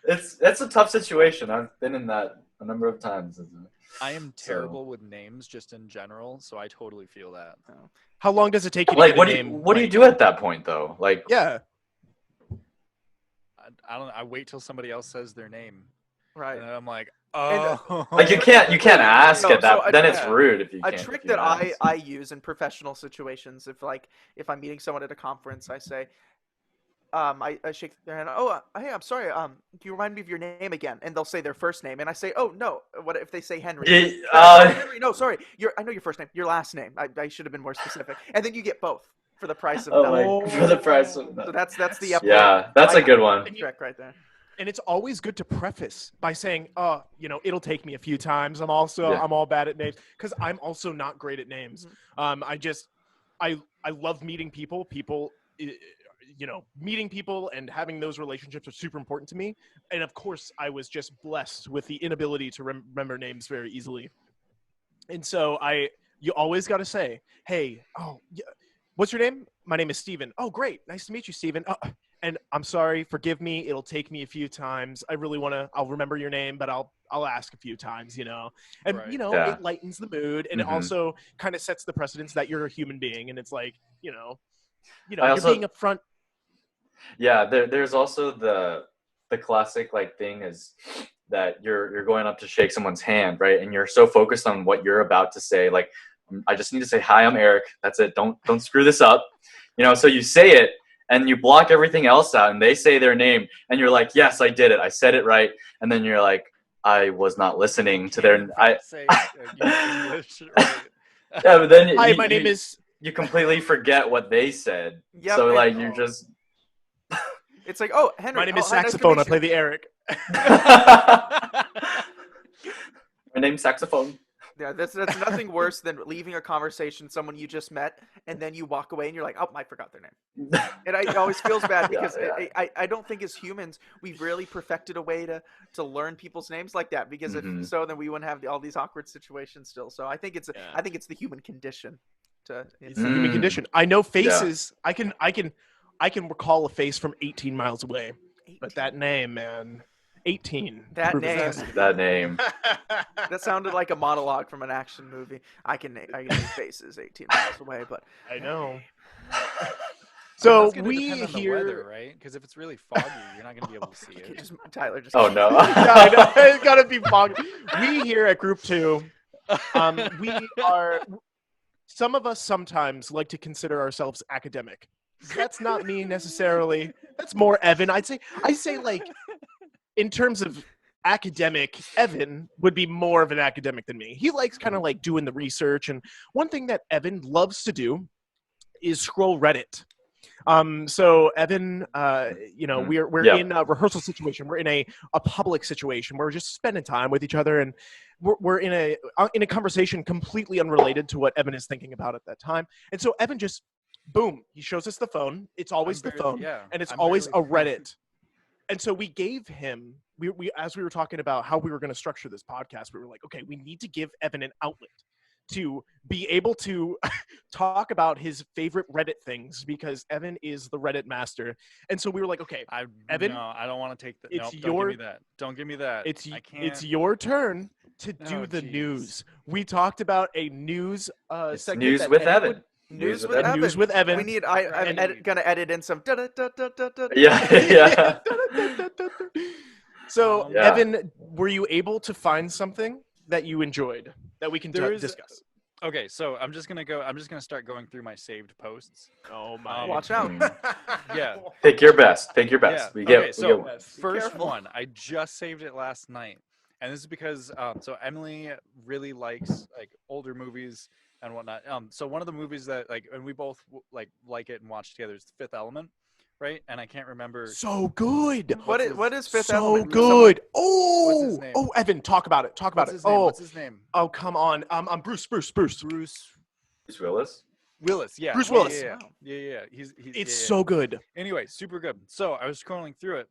It's a tough situation. I've been in that a number of times. I am terrible with names just in general, so I totally feel that. How long does it take you to Like, get what a do you name? what do you do at that point though? Like, Yeah. I wait till somebody else says their name, Right. and I'm like, And, oh. like you can't ask No, at that. so Then it's yeah. rude if you A can't. trick if you that ask. I use in professional situations, if I'm meeting someone at a conference, I say, I shake their hand. Oh, hey, I'm sorry. Can you remind me of your name again? And they'll say their first name, and I say, oh no. What if they say Henry? Henry, no, sorry. I know your first name. Your last name. I should have been more specific. And then you get both for the price of nothing. like, for the price of So that's the yeah, that's a good one. trick right there. And it's always good to preface by saying, it'll take me a few times. I'm all bad at names because I'm also not great at names. I love meeting people. Meeting people and having those relationships are super important to me. And of course, I was just blessed with the inability to remember names very easily. And so you always got to say, hey, what's your name? My name is Steven. Oh, great. Nice to meet you, Steven. And I'm sorry, forgive me. It'll take me a few times. I really I'll remember your name, but I'll ask a few times, And, Right. It lightens the mood. And Mhm. it also kind of sets the precedence that you're a human being. And it's like, you're also- being upfront. Yeah, there's also the classic thing is that you're going up to shake someone's hand, right? And you're so focused on what you're about to say. Like, I just need to say, hi, I'm Eric. That's it. Don't screw this up. So you say it, and you block everything else out, and they say their name, and you're like, yes, I did it. I said it right. And then you're like, I was not listening to their. Say English, right? Yeah, but then Hi, my name is. you completely forget what they said. Yep, So and- like you're just. It's like, oh, Henry. My name is oh, hi, nice to Saxophone. meet I play you. the Eric. My name's Saxophone. Yeah, that's nothing worse than leaving a conversation, someone you just met, and then you walk away and you're like, oh, I forgot their name. And it always feels bad because I don't think as humans we've really perfected a way to learn people's names like that, because if so, then we wouldn't have all these awkward situations still. So I think it's the human condition. It's the human condition. I know faces. Yeah. I can recall a face from 18 miles away. 18. But that name, man. 18. That name. That name. That sounded like a monologue from an action movie. I can name faces 18 miles away, but I know. So we hear the weather, right? Because if it's really foggy, you're not going to be able to see it. Tyler just. Oh no! Yeah, I know. It's gotta be foggy. We here at Group 2, we are. Some of us sometimes like to consider ourselves academic. That's not me necessarily. That's more Evan. I say like, in terms of academic, Evan would be more of an academic than me. He likes kind of like doing the research, and one thing that Evan loves to do is scroll Reddit. So Evan, we're in a rehearsal situation. We're in a public situation. We're just spending time with each other, and we're in a conversation completely unrelated to what Evan is thinking about at that time. And so Evan just, boom, he shows us the phone. It's always the phone, and it's always a Reddit. And so we gave him, we as we were talking about how we were going to structure this podcast, we were like, okay, we need to give Evan an outlet to be able to talk about his favorite Reddit things, because Evan is the Reddit master. And so we were like, okay, Evan, no, I don't want to take that. It's Don't give me that. Don't give me that. I can't. It's your turn to do the news. We talked about a news segment. News with Evan. News with Evan. News with Evan. We need. I'm gonna edit in some. Yeah. So Evan, were you able to find something that you enjoyed that we can discuss? Okay, so I'm just gonna start going through my saved posts. Oh my! Watch out! Yeah. Pick your best. Yeah. First one, I just saved it last night, and this is because so Emily really likes like older movies and whatnot. So one of the movies that and we both like it and watch together is The Fifth Element, right? And I can't remember. So good. What is Fifth So Element? good. What's his name? Oh, Evan, talk about it. What's his name? Oh, come on. I'm Bruce Willis. Willis, yeah. Bruce Willis. Yeah. He's so good. Anyway, super good. So I was scrolling through it,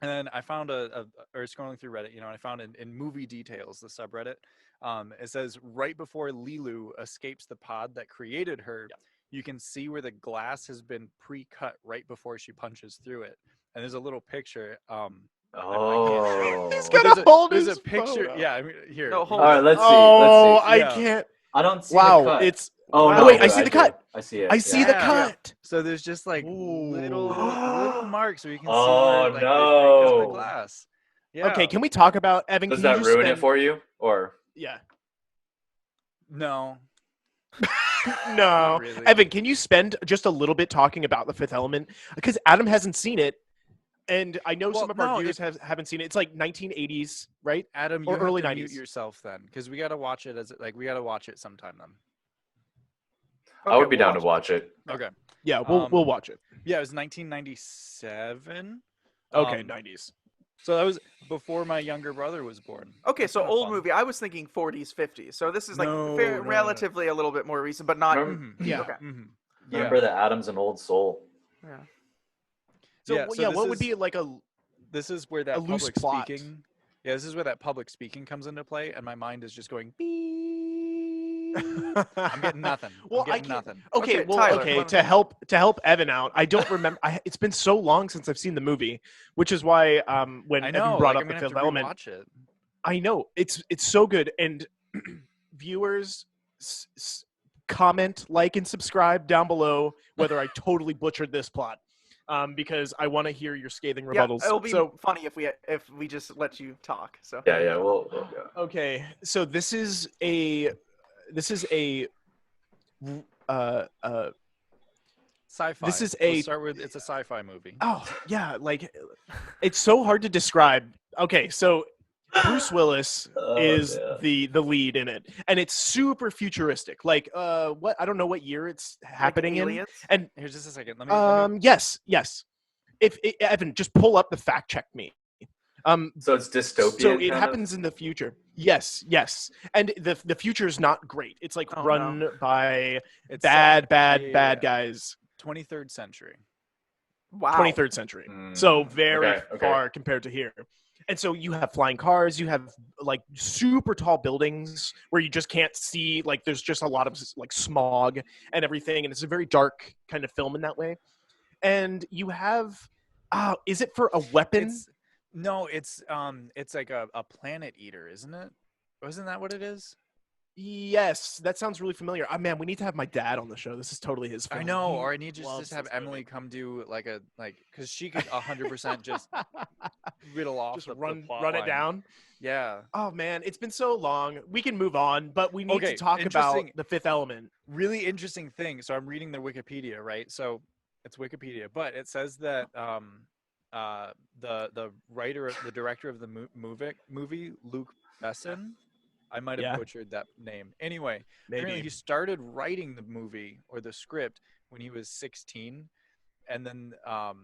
and then I found scrolling through Reddit, and I found in movie details, the subreddit, it says right before Lilu escapes the pod that created her, you can see where the glass has been pre-cut right before she punches through it, and there's a little picture. He's gonna hold his There's a picture. photo. Yeah, I mean, here. No, hold All right, let's see. Oh, I Yeah. can't. I don't see Wow, the cut. it's. Oh Oh, no! wait, I see the cut. I see it. I see the Yeah. cut. So there's just like Ooh. little marks so you can see Oh, where, they cut no. the glass. Yeah. Okay, can we talk about Evan? Does can you that just ruin it spend- for you, or? Yeah. No. No. Not really. Evan, can you spend just a little bit talking about The Fifth Element? Because Adam hasn't seen it, and I know some of our viewers haven't seen it. It's like 1980s, right? Adam, you Or have early to 90s. mute yourself then, because we gotta watch it we gotta watch it sometime then. I would be down to watch it. Okay. Yeah, we'll watch it. Yeah, it was 1997. Okay, 90s. So that was before my younger brother was born. Okay, so Kinda old fun. movie. I was thinking 40s, 50s. So this is like No, relatively a little bit more recent, but not. Remember, Yeah. Okay. remember that Adam's an old soul. Yeah. So Yeah, so this what would is- be like a? This is where that A loose public plot. speaking. Yeah, this is where that public speaking comes into play, and my mind is just going beep. I'm getting nothing. Well, I'm I getting can't- nothing. Okay, Okay, well, Tyler, okay. what- To help Evan out, I don't remember. It's been so long since I've seen the movie, which is why when I Evan know. brought I'm up The gonna have Fifth to Element, rewatch it. I know it's so good. And viewers, comment, like, and subscribe down below whether I totally butchered this plot, because I want to hear your scathing Yeah, rebuttals. it'll be So funny if we just let you talk. So Yeah. Well, okay, so this is a Sci-fi. This is Let's start with it's a sci-fi movie. Oh yeah, like it's so hard to describe. Okay, so Bruce Willis is yeah. the lead in it, and it's super futuristic. Like what I don't know what year it's happening in. Aliens? And Here's just a second. Let me yes. If Evan, just pull up the fact check me. So it's dystopian. So it kind happens in the future. Yes, and the future is not great. It's like Oh, run no. by it's bad yeah. guys. 23rd century. Wow. 23rd century. So very okay. far compared to here. And so you have flying cars, you have like super tall buildings where you just can't see, like there's just a lot of like smog and everything. And it's a very dark kind of film in that way. And you have, is it for a weapon? It's like a planet eater, isn't it? Wasn't that what it is? Yes, that sounds really familiar. Man, we need to have my dad on the show. This is totally his film. I know, He or I need just loves have this Emily movie. come do because she could 100% just riddle off Just the run plot it line. down. Yeah. Oh man, it's been so long. We can move on, but we need Okay, to talk about interesting. The Fifth Element. Really interesting thing. So I'm reading the Wikipedia, right? So it's Wikipedia, but it says that the writer, the director of the movie, Luc Besson. I might have butchered that name. Anyway, apparently he started writing the movie or the script when he was 16, and then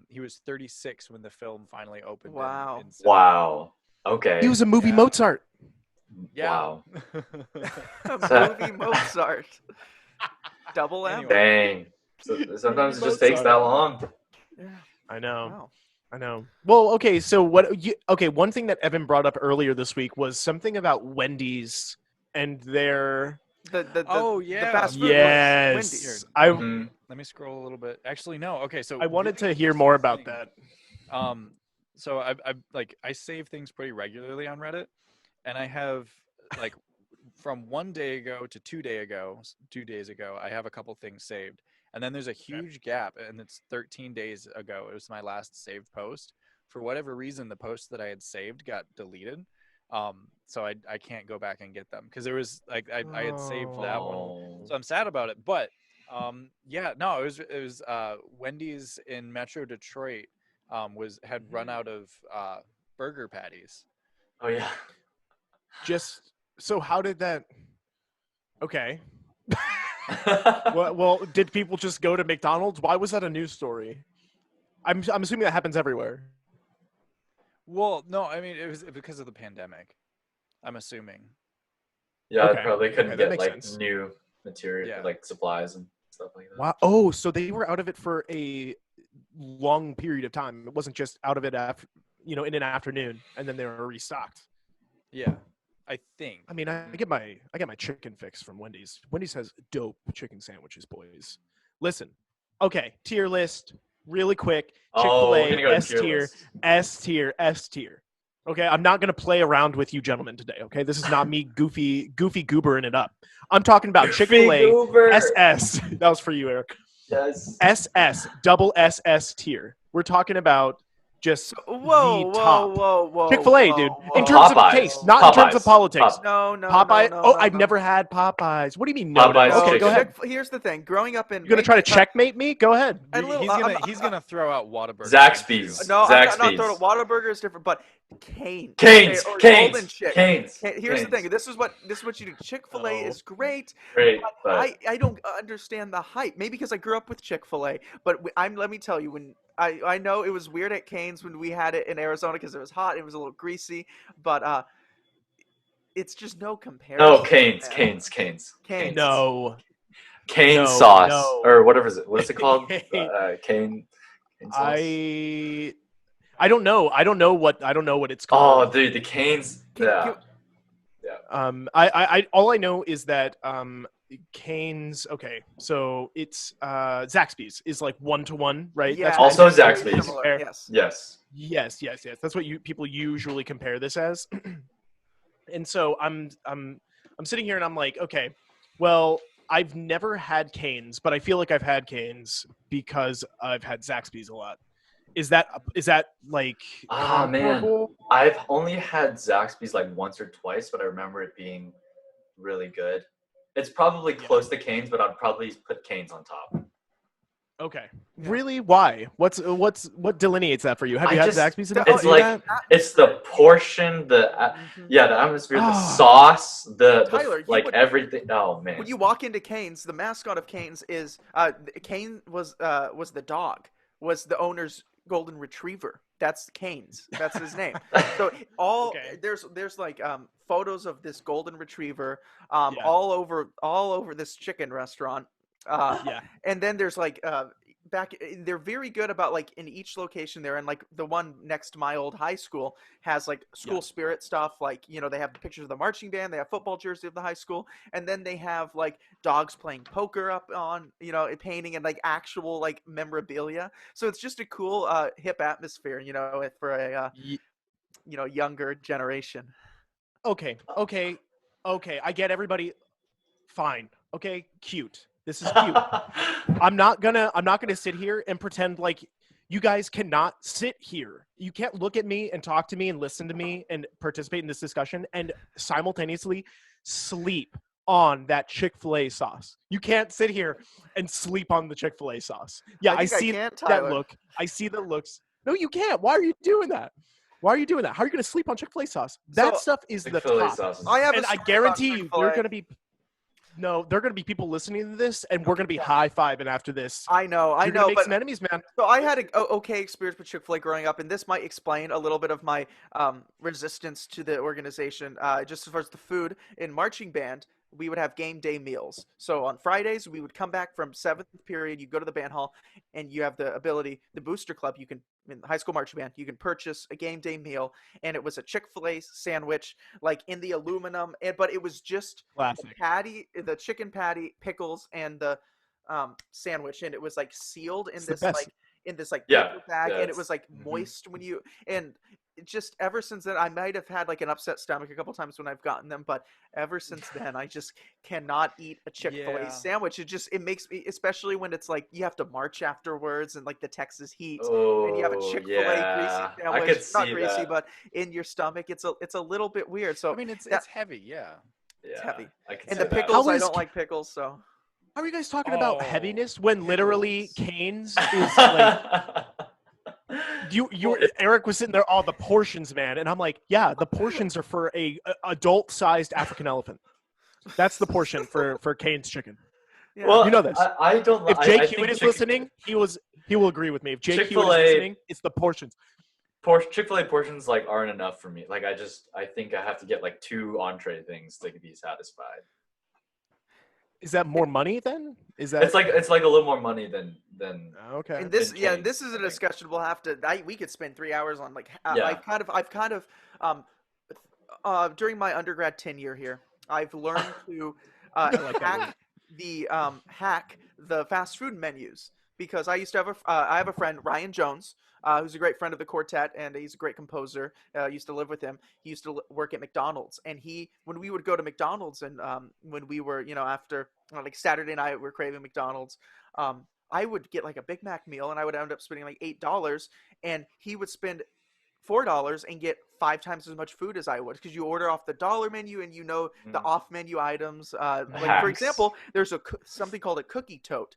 he was 36 when the film finally opened. Wow. in cinema. Wow. Okay. He was a movie Mozart. Yeah. Wow. A movie Mozart. Double M. Anyway. Dang. So, sometimes it just takes that long. Yeah. I know. Wow. I know. Well, okay, so one thing that Evan brought up earlier this week was something about Wendy's and their The yeah. fast food yes. Wendy's. Let me scroll a little bit. Actually, no. Okay, so I wanted really to hear more about interesting that. thing. So I save things pretty regularly on Reddit, and I have like from 1 day ago to 2 days ago, I have a couple things saved. And then there's a huge gap, and it's 13 days ago. It was my last saved post. For whatever reason, the posts that I had saved got deleted. So I can't go back and get them because there was like I had saved that one. So I'm sad about it. But yeah, no, it was Wendy's in Metro Detroit had run out of burger patties. Oh yeah. Just so how did that? Okay. well, did people just go to McDonald's? Why was that a news story? I'm assuming that happens everywhere. Well, no, I mean it was because of the pandemic. I'm assuming. Yeah, Okay. I probably couldn't Okay, that get makes like sense. new material, like supplies and stuff like that. Wow. Oh, so they were out of it for a long period of time. It wasn't just out of it after, in an afternoon, and then they were restocked. Yeah, I think. I mean, I get my chicken fix from Wendy's. Wendy's has dope chicken sandwiches, boys. Listen, okay, tier list, really quick. Chick-fil-A, we're gonna go S tier tier, list. S tier, S tier. Okay, I'm not gonna play around with you gentlemen today. Okay, this is not me goofy goobering it up. I'm talking about Chick-fil-A, SS. That was for you, Eric. Yes. SS, double SS tier. We're talking about just Whoa. Chick-fil-A, dude. whoa. In terms Popeyes. of taste, not in terms of politics. No. Popeye. No, I've never had Popeyes. What do you mean no? Popeyes Okay, go ahead. Here's the thing. Growing up in, You're gonna try to checkmate me? Go ahead. He's gonna throw out Whataburger. Zaxby's. No, Zaxby's. I'm not throwing Whataburger is different, but Cane's. Cane's. Or Cane's. Golden Chick. Cane's. Here's the Cane's. thing. This is what you do. Chick-fil-A is great. Great, but I don't understand the hype. Maybe because I grew up with Chick-fil-A. But let me tell you, when I know it was weird at Cane's when we had it in Arizona because it was hot. It was a little greasy, but it's just no comparison. No, Cane's. No. Cane No, sauce no. or whatever is it? What is it called? Cane sauce. I don't know. I don't know what it's called. Oh, dude, the Cane's. Yeah. I all I know is that Cane's. Okay, so it's Zaxby's is like 1-to-1, right? Yeah. Also what Zaxby's. Similar, yes. Yes. Yes. That's what people usually compare this as. And so I'm sitting here and I'm like, okay, well, I've never had Cane's, but I feel like I've had Cane's because I've had Zaxby's a lot. Is that like man, comparable? I've only had Zaxby's like once or twice, but I remember it being really good. It's probably close to Cane's, but I'd probably put Cane's on top. Okay. Yeah. Really? Why? What delineates that for you? Have you I had just- Zaxby's the- enough It's to do like that? it's the portion, the atmosphere, the Ah. sauce, the Tyler, you like would- everything. Oh man. When you walk into Cane's, the mascot of Cane's is Kane was the dog, was the owner's golden retriever. That's Cane's. That's his name. So Okay. there's like photos of this golden retriever Yeah. all over this chicken restaurant. Yeah. And then there's like they're very good about like in each location there, and like the one next to my old high school has like school Yeah. spirit stuff, like they have pictures of the marching band, they have football jersey of the high school, and then they have like dogs playing poker up on painting and like actual like memorabilia. So it's just a cool hip atmosphere for a Ye- younger generation. Okay. I get everybody. Fine. Okay. Cute. This is cute. I'm not gonna sit here and pretend like you guys cannot sit here. You can't look at me and talk to me and listen to me and participate in this discussion and simultaneously sleep on that Chick-fil-A sauce. You can't sit here and sleep on the Chick-fil-A sauce. Yeah, I think see can, that Tyler. look. I see the looks. No, you can't. Why are you doing that? Why are you doing that? How are you going to sleep on Chick-fil-A sauce? That So- stuff is the Chick-fil-A top. sauce is- I have a And I story about guarantee you, Chick-fil-A. there are going to be people listening to this, and we're going to be high-fiving after this. I know, You're gonna make but some enemies, man. so I had a okay experience with Chick-fil-A growing up, and this might explain a little bit of my resistance to the organization. Just as far as the food in marching band, we would have game day meals. So on Fridays, we would come back from seventh period. You go to the band hall, and you have the ability, the booster club. You can in the high school marching band, you can purchase a game day meal, and it was a Chick-fil-A sandwich, like in the aluminum, but it was just the Classic. patty, the chicken patty, pickles, and the sandwich, and it was like sealed in It's the this best. like Yeah, paper bag, and it it's- was like mhm. moist when you and it just ever since then I might have had like an upset stomach a couple times when I've gotten them, but ever since then I just cannot eat a Chick-fil-A Yeah. sandwich. It makes me, especially when it's like you have to march afterwards and like the Texas heat, Oh, and you have a Chick-fil-A yeah. greasy I sandwich, could not see greasy, that. but in your stomach, it's a little bit weird. So I mean, it's that- heavy, yeah. Yeah, heavy. I can and see the that. pickles, How I is- don't like pickles, so How are you guys talking about Oh, heaviness when literally pickles. Cane's is like you Well, Eric was sitting there, oh, the portions, man, and I'm like, yeah, the portions are for a adult-sized African elephant. That's the portion for Cane's chicken. yeah. Well, You know this. I don't. If I Jake think Hewitt is Chick- listening, he will agree with me. If Jake Hewitt is Chick-fil-A listening, it's the portions. Chick-fil-A portions like aren't enough for me. Like I think I have to get like 2 entree things to be satisfied. Is that more money then? Is that It's like a little more money than okay? And this, in yeah, Cane's, this is I a think. discussion we'll have to. We could spend 3 hours on. Like, Yeah. I've kind of, during my undergrad tenure here, I've learned to I like that word. hack the fast food menus, because I used to have I have a friend, Ryan Jones, who's a great friend of the Quartet, and he's a great composer. Used to live with him. He used to work at McDonald's, and when we would go to McDonald's, and when we were, after like Saturday night, we're craving McDonald's. I would get like a Big Mac meal, and I would end up spending like $8, and he would spend $4 and get 5 times as much food as I would, because you order off the dollar menu and the Mm. off menu items. Like for Hacks. example, there's something called a cookie tote.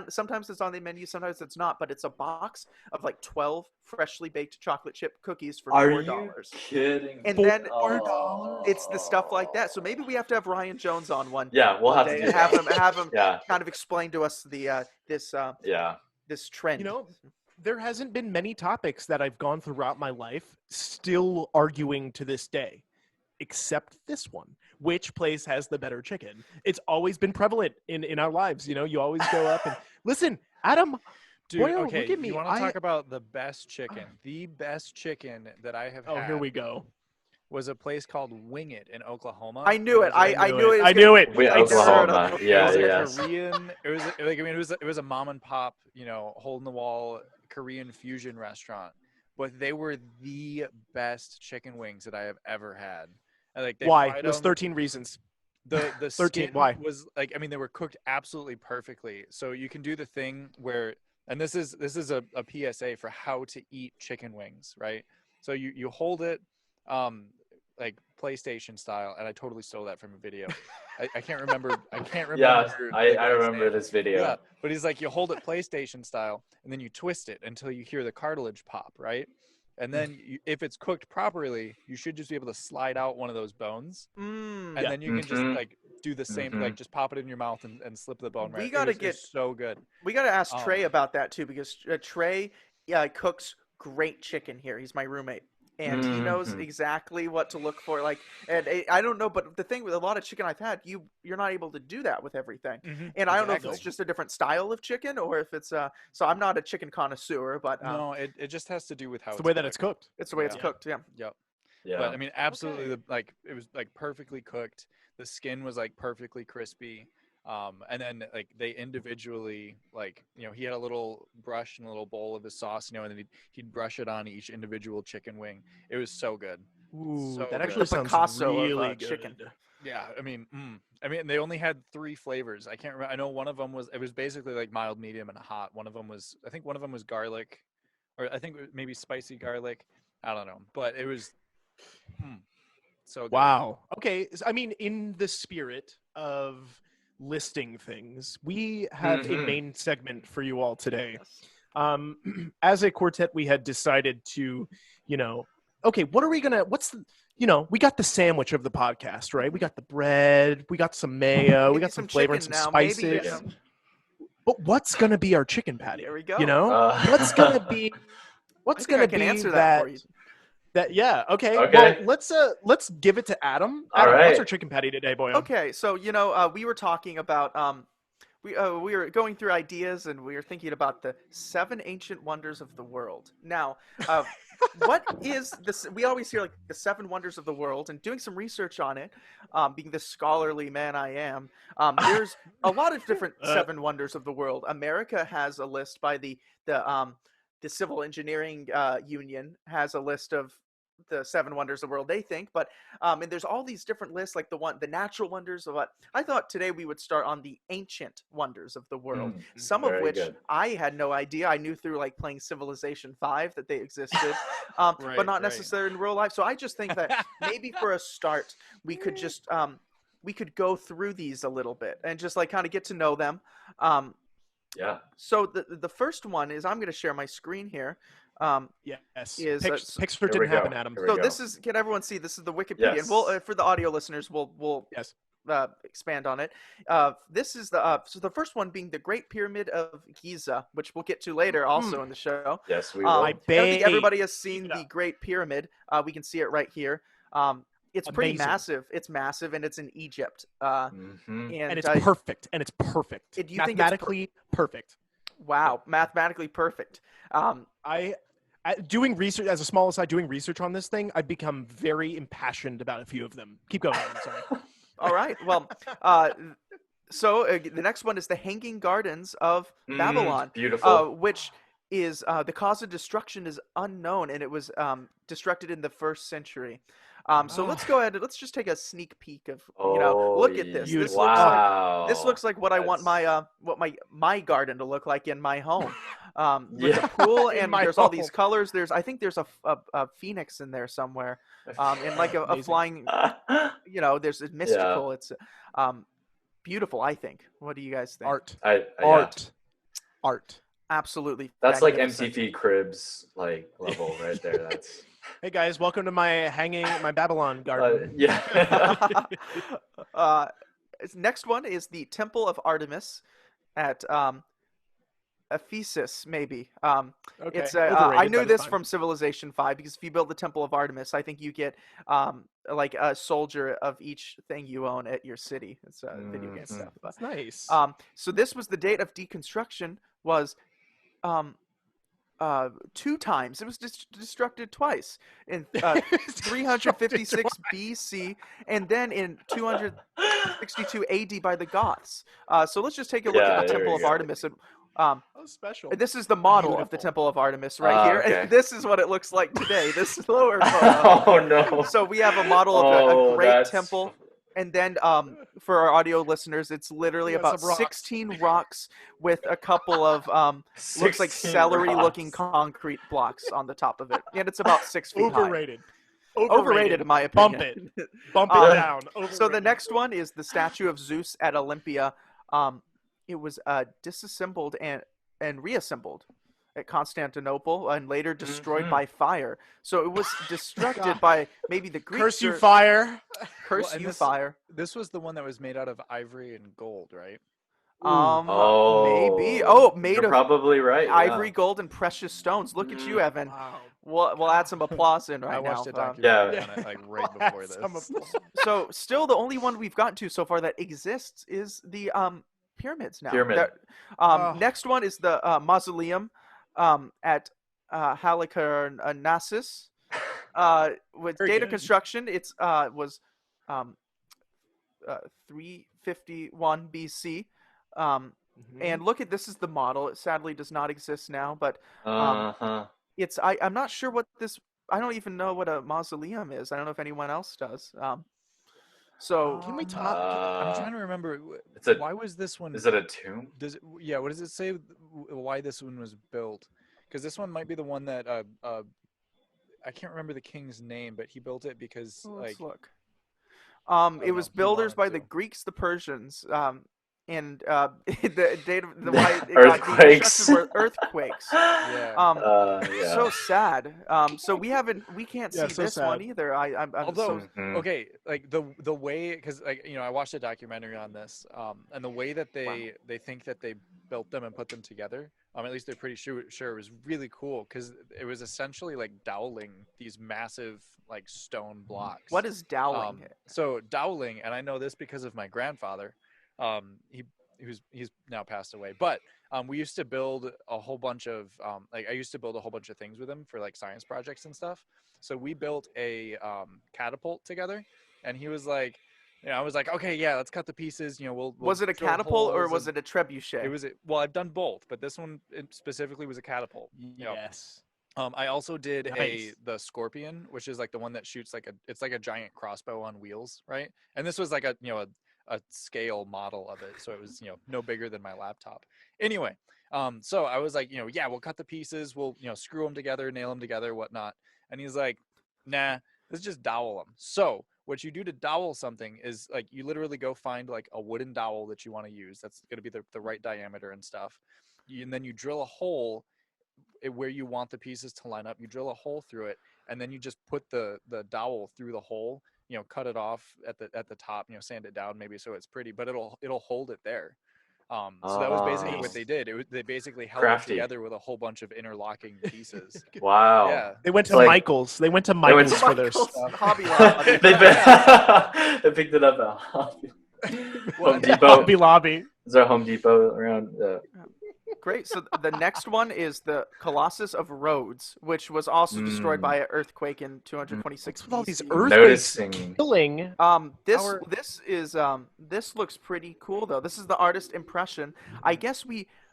Sometimes it's on the menu, sometimes it's not, but it's a box of like 12 freshly baked chocolate chip cookies for Are $4. you kidding? And me? then $4? It's the stuff like that. So maybe we have to have Ryan Jones on one. Yeah, we'll one have to day do and that. have him Yeah, kind of explain to us yeah. this trend. There hasn't been many topics that I've gone throughout my life still arguing to this day, except this one. Which place has the better chicken? It's always been prevalent in our lives. You always go up and listen, Adam. Dude, Boyle, okay, look at me. you want to talk about the best chicken? The best chicken that I have Oh, had here we go. was a place called Wing It in Oklahoma. I knew it. I knew it. I knew it. We I never heard of Oklahoma. it. Yeah, It was a yes. Korean. It was like, I mean, it was a mom and pop, hole in the wall Korean fusion restaurant, but they were the best chicken wings that I have ever had. And like they Why? fried List them. 13 reasons. The 13, skin why? was like, I mean, they were cooked absolutely perfectly. So you can do the thing where, and this is a PSA for how to eat chicken wings, right? So you hold it like PlayStation style, and I totally stole that from a video. I can't remember. I can't Yeah, remember. I the guy's remember name. this video. Yeah, but he's like, you hold it PlayStation style, and then you twist it until you hear the cartilage pop, right? And then if it's cooked properly, you should just be able to slide out one of those bones, and Yeah. then you can just Mhm. like do the same, like just pop it in your mouth and slip the bone right. We gotta It was so good. We got to ask Um, Trey about that too, because Trey cooks great chicken here. He's my roommate, and he knows Mhm. exactly what to look for. Like, and I don't know, but the thing with a lot of chicken I've had, you're not able to do that with everything. And I don't know if it's exactly. just a different style of chicken or if it's so I'm not a chicken connoisseur, but No, it just has to do with how It's the way that it's cooked. it's the way it's Yeah. cooked. Yeah. Yep. Yeah. But I mean, absolutely, Okay. like it was like perfectly cooked. The skin was like perfectly crispy. And then like they individually, like, you know, he had a little brush and a little bowl of his sauce, you know, and then he'd brush it on each individual chicken wing. It was so good. Ooh, So that good. actually The sounds Picasso of, really chicken. good. Yeah, I mean, they only had 3 flavors. I can't remember. I know one of them was, it was basically like mild, medium, and hot. One of them was, I think one of them was garlic, or I think maybe spicy garlic. I don't know, but it was so good. Wow. Okay. I mean, in the spirit of listing things, we have a Mhm. main segment for you all today. Yes. As a quartet, we had decided to, okay, what are we gonna? What's the, we got the sandwich of the podcast, right? We got the bread, we got some mayo, we Give you got some flavor and chicken some now, maybe. spices. Chicken. But what's gonna be our chicken patty? There we go. What's gonna be? I What's think I gonna can be answer that for you. Yeah. Okay. Okay. Well, let's give it to Adam. All Adam, what's right. our chicken patty today, boyo? Okay, so we were talking about we were going through ideas and we were thinking about the 7 ancient wonders of the world. Now, what is this? We always hear like the 7 wonders of the world, and doing some research on it, being the scholarly man I am, there's a lot of different 7 wonders of the world. America has a list by the Civil Engineering Union has a list of the 7 wonders of the world they think, but and there's all these different lists, like the natural wonders of what I thought today we would start on the ancient wonders of the world, some of Very which good. I had no idea. I knew through like playing Civilization 5 that they existed, but not necessarily in real life. So I just think that maybe for a start we could just we could go through these a little bit and just like kind of get to know them. Yeah. So the first one is, I'm going to share my screen here. Yes. Is, Pixar Here we didn't go. happen, Adam. Here we So go. this is, can everyone see? This is the Wikipedia. Yes. And we'll, for the audio listeners, we'll Yes. expand on it. This is so the first one being the Great Pyramid of Giza, which we'll get to later also in the show. Yes, we will. I don't think bet. everybody has seen Yeah. the Great Pyramid. We can see it right here. It's pretty Amazing. massive. It's massive, and it's in Egypt. Mhm. And it's perfect. And it's perfect. Do you think it's Mathematically perfect. Wow, mathematically perfect. Doing research, as a small aside, doing research on this thing, I've become very impassioned about a few of them. Keep going. I'm sorry. All right. Well, so the next one is the Hanging Gardens of Babylon, Beautiful. which is the cause of destruction is unknown, and it was destructed in the 1st century. So let's go ahead and let's just take a sneak peek of look at this. This wow. looks like what I want my garden to look like in my home. With Yeah. a pool, In and my there's all home. these colors. I think there's a phoenix in there somewhere, and like a Amazing. flying. There's a mystical. It's beautiful. I think. What do you guys think? Art. Yeah. Art. Absolutely. That's like magnificent. MTV Cribs like level right there. That's Hey guys, welcome to my Babylon garden. yeah. Next one is the Temple of Artemis at Ephesus, maybe. Okay. It's Overrated, I knew but it's this fine. from Civilization 5, because if you build the Temple of Artemis, I think you get like a soldier of each thing you own at your city. It's video game stuff. But, That's nice. so this was the date of deconstruction was 2 times. It was destructed twice in 356 BC and then in 262 AD by the Goths. So let's just take a look at the there Temple we of go. Artemis. And, Oh, special. this is the model of the Beautiful. Temple of Artemis right here. Okay. And this is what it looks like today. This is lower photo. Oh no. So we have a model of a Oh, great that's- temple. And then for our audio listeners, it's literally Yeah, about some rocks. 16 rocks with a couple of looks like 16 celery-looking rocks. concrete blocks on the top of it. And it's about 6 feet high. Overrated. Overrated in my Bump opinion. Bump it down. So the Overrated. next one is the statue of Zeus at Olympia. It was disassembled and reassembled at Constantinople and later destroyed by fire. So it was destructed by maybe the Greeks. Curse you, fire. Curse and you, fire. This was the one that was made out of ivory and gold, right? Maybe. Oh, made You're of probably right. ivory, gold, and precious stones. Look at you, Evan. Wow. We'll add some applause in right now. I watched a Um, documentary Yeah. on it like right before this. so still the only one we've gotten to so far that exists is the pyramids now. Pyramid. Next one is the mausoleum at Halicarnassus. With Very data good. construction, it's was 351 BC. And look at this is the model. It sadly does not exist now, but it's I'm not sure what this. I don't even know what a mausoleum is. I don't know if anyone else does. So Can we talk? I'm trying to remember. Why was this one? Is it a tomb? Yeah. What does it say? Why this one was built? Because this one might be the one that I can't remember the king's name, but he built it because let's look. It know, was he builders by wanted the to. Greeks, the Persians, and the date of the why it got Earthquakes. constructed were earthquakes. Yeah. So sad. So we can't see Yeah, so this one sad. either. I'm Although, so, okay, like the way, because like I watched a documentary on this, and the way that they think that they built them and put them together, at least they're pretty sure it was really cool because it was essentially like doweling these massive like stone blocks. what is doweling? So doweling, and I know this because of my grandfather. He's now passed away, but we used to build a whole bunch of I used to build a whole bunch of things with him for like science projects and stuff. So we built a catapult together, and he was like, I was like, okay, yeah, let's cut the pieces. We'll Was it a drill catapult or holes was and- it a trebuchet? It was well, I've done both, but this one specifically was a catapult. Yes. I also did Nice. the Scorpion, which is like the one that shoots it's like a giant crossbow on wheels, right? And this was like a scale model of it, so it was no bigger than my laptop. Anyway, so I was like, yeah, we'll cut the pieces, we'll screw them together, nail them together, whatnot. And he's like, nah, let's just dowel them. So what you do to dowel something is like you literally go find like a wooden dowel that you want to use. That's going to be the right diameter and stuff. And then you drill a hole where you want the pieces to line up. You drill a hole through it, and then you just put the dowel through the hole. Cut it off at the top. Sand it down maybe so it's pretty, but it'll hold it there. So that was basically what they did. They basically held Crafty. it together with a whole bunch of interlocking pieces. Wow. Yeah. They went to Like- Michael's. They went to Michael's for their Michael's stuff. Hobby Lobby. They picked it up at Home Depot. Hobby Lobby. Is there a Home Depot around? Great. So the next one is the Colossus of Rhodes, which was also destroyed by an earthquake in 226 With all these BC. earthquakes Noticing. killing. This looks pretty cool though. This is the artist impression. I guess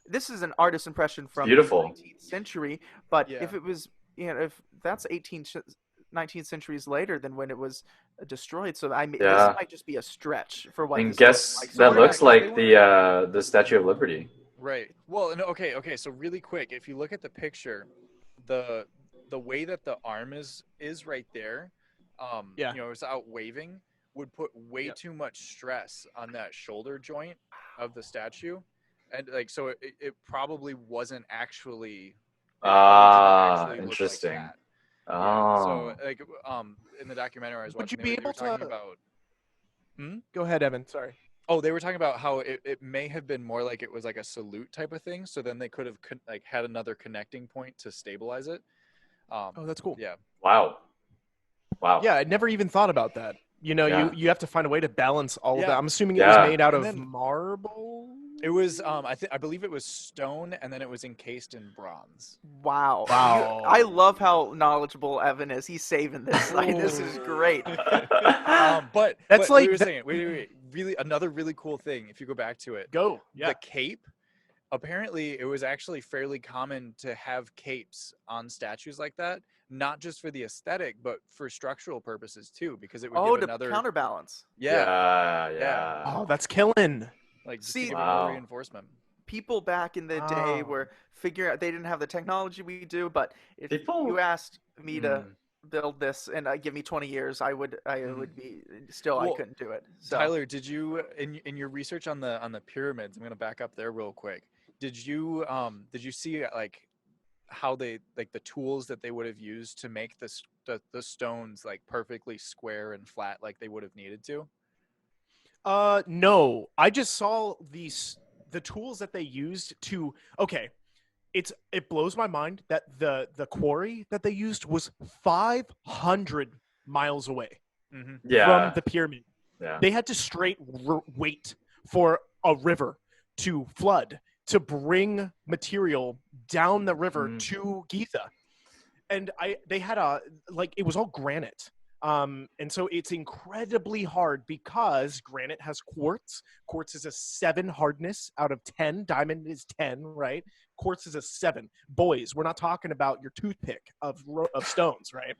this is an artist impression from Beautiful. the 19th century, but Yeah. if it was if that's 19th centuries later than when it was destroyed, so this might just be a stretch for what. And this guess looks like. that So looks like the Statue of Liberty. Right. Well, no, okay. So really quick, if you look at the picture, the way that the arm is right there, it's out waving, would put way too much stress on that shoulder joint of the statue, and like so it probably wasn't actually. Interesting. Like that. Oh. So like in the documentary I was watching, Would you be they were able talking to- about. Go ahead, Evan. Sorry. Oh, they were talking about how it may have been more like it was like a salute type of thing. So then they could have had another connecting point to stabilize it. Oh, that's cool. Yeah. Wow. Yeah, I never even thought about that. Yeah. You have to find a way to balance all of Yeah. that. I'm assuming it Yeah. was made out And of then- marble. It was I believe it was stone, and then it was encased in bronze. Wow. Wow. I love how knowledgeable Evan is. He's saving this. Like, this is great. But That's but like we were that- saying, wait, really another really cool thing. If you go back to it, Go. Yeah. the cape. Apparently, it was actually fairly common to have capes on statues like that, not just for the aesthetic, but for structural purposes too, because it would give To another counterbalance. Yeah. Oh, that's killing. like just See- to give it Wow. more reinforcement. People back in the day Oh. were figuring out they didn't have the technology we do, but if People- you asked me to build this and give me 20 years, I would be still I Well, couldn't do it. So Tyler, did you in your research on the pyramids? I'm gonna back up there real quick. Did you see like how they like the tools that they would have used to make the stones like perfectly square and flat like they would have needed to? No, I just saw the tools that they used to. Okay, it blows my mind that the quarry that they used was 500 miles away Mm-hmm. from the pyramid. Yeah. They had to straight wait for a river to flood to bring material down the river to Giza. And they had it was all granite. And so it's incredibly hard because granite has quartz. Quartz is a 7 hardness out of 10. Diamond is 10, right? Quartz is a 7. Boys, we're not talking about your toothpick of stones, right?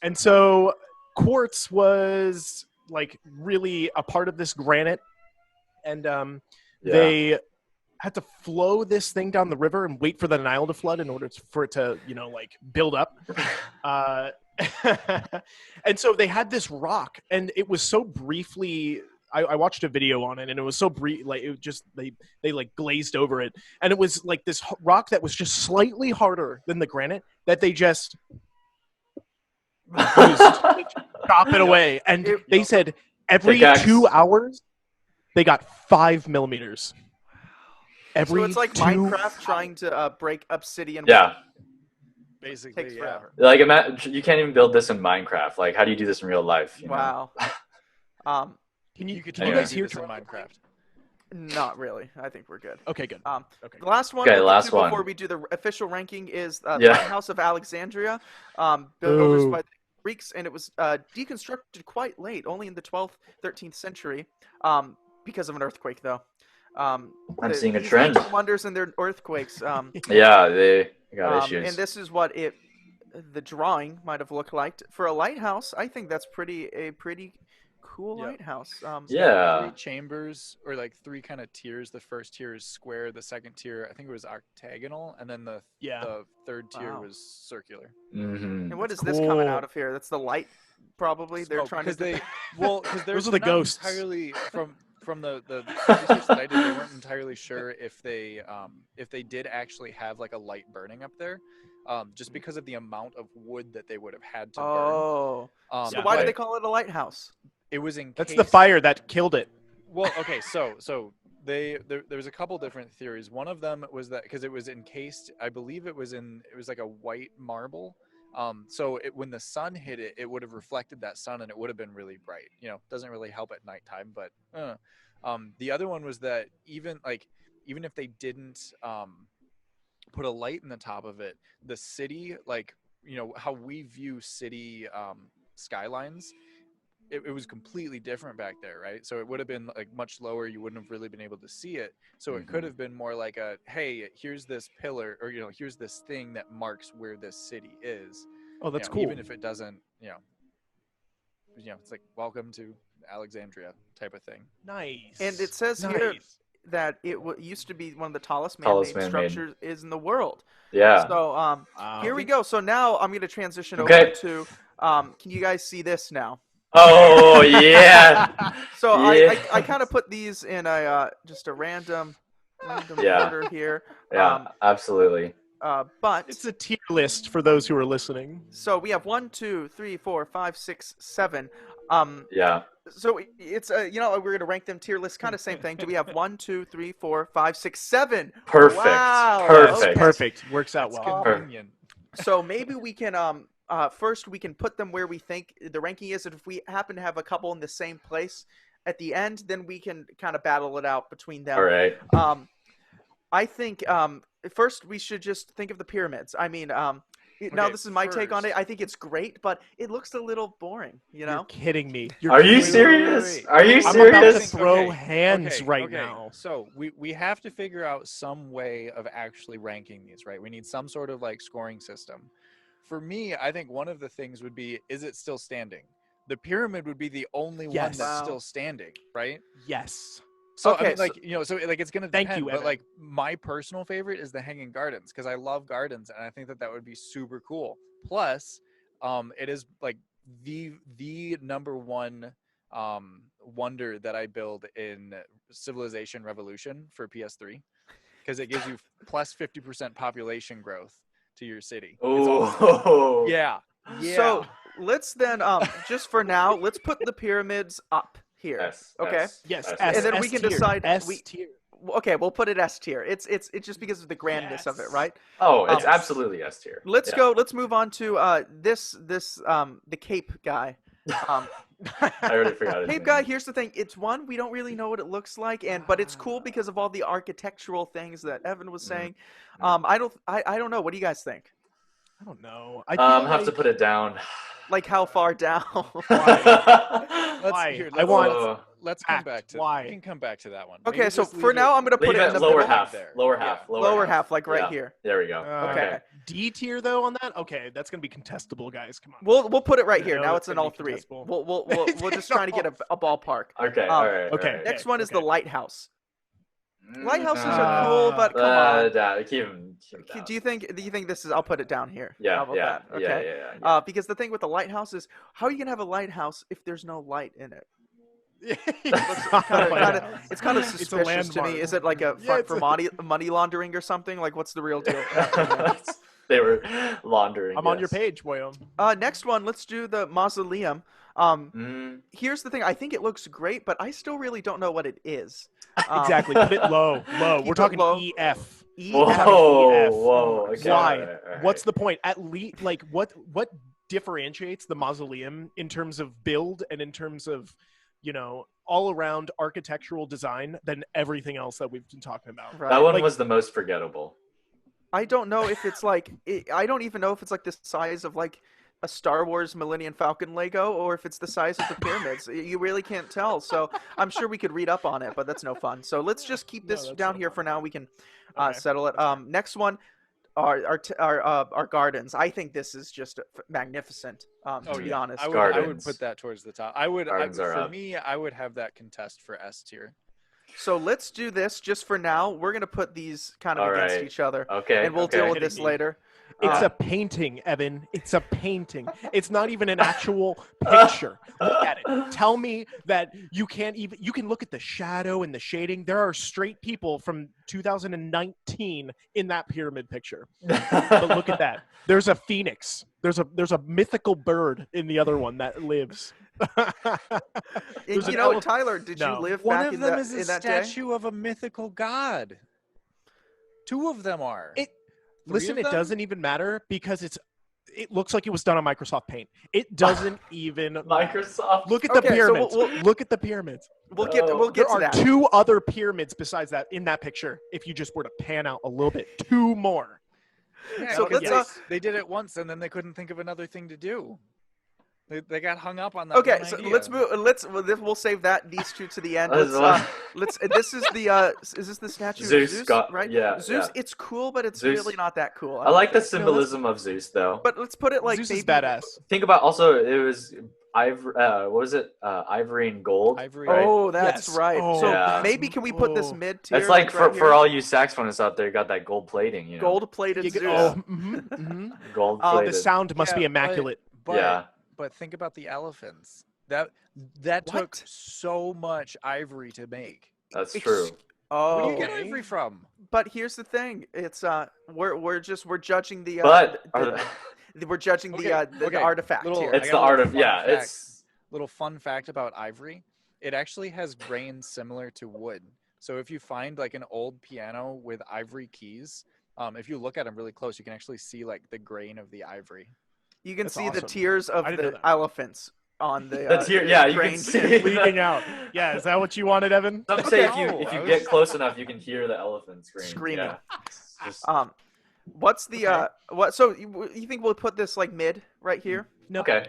And so quartz was like really a part of this granite, and they had to flow this thing down the river and wait for the Nile to flood in order for it to, build up. And so they had this rock, and it was so briefly. I watched a video on it, and it was so brief. Like it just they like glazed over it, and it was like this rock that was just slightly harder than the granite that they just chop it away. And they said every 2 hours they got 5 millimeters. So it's like Minecraft trying to break obsidian. Yeah. Basically, Takes yeah. forever. Like you can't even build this in Minecraft. Like, how do you do this in real life? You know? Wow. Can you Anyway. guys hear this in Minecraft? Not really. I think we're good. Okay, good. Okay. The last one, Okay, we'll last get to one. before we do the official ranking is the Yeah. Lighthouse of Alexandria, built by the Greeks, and it was deconstructed quite late, only in the 12th, 13th century, because of an earthquake, though. I'm seeing a these trend. ancient wonders and their earthquakes. Yeah, they got issues. And this is what the drawing might have looked like for a lighthouse. I think that's a pretty cool lighthouse. Yeah. 3 chambers, or like 3 kind of tiers. The first tier is square. The second tier, I think it was octagonal, and then the third tier was circular. Mm-hmm. And what is this coming out of here? That's the light, probably. They're trying to. Because those are the ghosts. Entirely from the research that I did, they weren't entirely sure if they did actually have like a light burning up there, just because of the amount of wood that they would have had to burn. Oh. So why do they call it a lighthouse? It was encased. That's the fire that killed it. Well, okay, so there was a couple different theories. One of them was that because it was encased, I believe it was like a white marble. So when the sun hit it, it would have reflected that sun, and it would have been really bright. Doesn't really help at nighttime, but the other one was that even if they didn't put a light in the top of it, the city, how we view city skylines, it was completely different back there, right? So it would have been like much lower. You wouldn't have really been able to see it. So it could have been more like hey, here's this pillar, or here's this thing that marks where this city is. Oh, that's cool. Even if it doesn't, it's like welcome to Alexandria type of thing. Nice. And it says here that it used to be one of the tallest man-made structures in the world. Yeah. So here we go. So now I'm going to transition over to. Can you guys see this now? Oh yeah. So I kind of put these in just a random order here. Yeah, absolutely. But it's a tier list for those who are listening. So we have 1, 2, 3, 4, 5, 6, 7. Yeah. So it's we're gonna rank them tier list, kind of same thing. Do we have 1, 2, 3, 4, 5, 6, 7? Perfect. Wow. Perfect. Okay. Perfect. Works out well. Convenient. So maybe we can first we can put them where we think the ranking is, and if we happen to have a couple in the same place at the end, then we can kind of battle it out between them. All right. I think first we should just think of the pyramids. I mean, now this is my take on it. I think it's great, but it looks a little boring. You're kidding me. Are you serious? Are you I'm serious? about to throw hands right now. So we have to figure out some way of actually ranking these, right? We need some sort of like scoring system. For me, I think one of the things would be, is it still standing? The pyramid would be the only one that's still standing, right? Yes. So okay, I mean, so it's gonna depend. Thank you, Evan. But like my personal favorite is the Hanging Gardens, because I love gardens, and I think that would be super cool. Plus, It is like the number one wonder that I build in Civilization Revolution for PS3 because it gives you plus 50% population growth to your city. It's awesome. Oh. Yeah. So let's then just for now, let's put the pyramids up here. S, Okay. S, Yes, S, And then S we can tier, decide- S we- tier. Okay, we'll put it S tier. It's just because of the grandness of it, Yes. right? Oh, it's Yes. absolutely S tier. Let's Yeah. go. Let's move on to this the Cape guy. I already forgot his Cape name. guy. Here's the thing. It's one we don't really know what it looks like, but it's cool because of all the architectural things that Evan was saying. I don't know. What do you guys think? I don't know. I feel Have to put it down. Like how far down? Why? I want Let's come fact. back to. Why? We can come back to that one. Okay, We can so just for leave now, it- I'm gonna put Leave it in it the lower middle. half. there. Lower Yeah. half. Lower half, like right Yeah. here. There we go. Okay. D tier though on that. Okay, that's gonna be contestable, guys. Come on. We'll put it right here. No, Now it's it's in gonna all be three. contestable. We're just trying to get a ballpark. Okay. All right. okay. all right. Next one is the okay. lighthouse. Lighthouses Mm, are cool, but come on. Keep him down. Do you think this is? I'll put it down here. Yeah. How about Yeah. that? Okay. Yeah. Because the thing with the lighthouse is, how are you gonna have a lighthouse if there's no light in it? It's kind of It's a suspicious to me. landmark. Is it like a Yeah, front it's for money laundering or something? Like, what's the real deal? They were laundering. I'm on your yes. page, William. Next one, let's do the mausoleum. Here's the thing. I think it looks great, but I still really don't know what it is. Exactly. Put it low. Keep We're it talking low. EF. Whoa. EF. Whoa. Okay. Why? all right. What's the point? At least, like, what differentiates the mausoleum in terms of build and in terms of, all around architectural design than everything else that we've been talking about? Right. That one Like- was the most forgettable. I don't know if it's like I don't even know if it's like the size of like a Star Wars Millennium Falcon Lego or if it's the size of the pyramids. You really can't tell. So I'm sure we could read up on it, but that's no fun. So let's just keep this that's down no here fun. for now. We can Okay. settle it. Next one, our gardens. I think this is just magnificent. To be yeah. honest, I would Gardens. put that towards the top. I would Gardens are for up. me, I would have that contest for S tier. So let's do this just for now. We're gonna put these kind of All against right. each other, Okay. and we'll okay. deal with Hitting this me. later. It's a painting, Evan. It's a painting. It's not even an actual picture. Look at it. Tell me that you can look at the shadow and the shading. There are straight people from 2019 in that pyramid picture. But look at that. There's a phoenix. There's a mythical bird in the other one that lives. There's an elephant. Tyler, did you No. live One back of in them that, is a in that day? statue of a mythical god. Two of them are. Listen, of it them? doesn't even matter because it looks like it was done on Microsoft Paint. It doesn't even matter. Microsoft. Look at the Okay, so pyramids. we'll- Look at the pyramids. We'll get No. to There are that. 2 other pyramids besides that in that picture. If you just were to pan out a little bit, 2 more. Yeah, So because let's, they did it once and then they couldn't think of another thing to do. They got hung up on that. Okay, one so idea. let's move. We'll save these two to the end. Let's. This is the. Is this the statue of Zeus Zeus? got- Right. yeah, Zeus. yeah. It's cool, but it's Zeus. really not that cool. I like the think. symbolism of Zeus, though. But let's put it like Zeus is maybe- badass. Think about also it was ivory. What was it? Ivory and gold. Ivory. right? Oh, that's Yes. right. Oh, so yeah. maybe can we put this Oh. mid tier? It's like right for here? all you saxophonists out there, got that gold plating. You know, gold plated You Zeus. get- gold The plated. sound must Yeah, be but- immaculate. But, Yeah. but think about the elephants. That took What? so much ivory to make. That's Ex- true. Oh, Where do you get Okay. ivory from? but here's the thing. It's we're judging the. But we're judging Okay, the okay, artifact little- here. I it's got the a art little of fun yeah. fact. It's Little fun fact about ivory: it actually has grains similar to wood. So if you find like an old piano with ivory keys, if you look at them really close, you can actually see like the grain of the ivory. You can That's see the awesome. tears of I didn't know the that. elephants on the. That's here. Yeah, you can grain see tip. Leaking out. Yeah, is that what you wanted, Evan? Some say Okay. if you I get was- close enough, you can hear the elephant Screaming. Yeah. It's just- What's the Okay. what? So you think we'll put this like mid right here? No. Okay.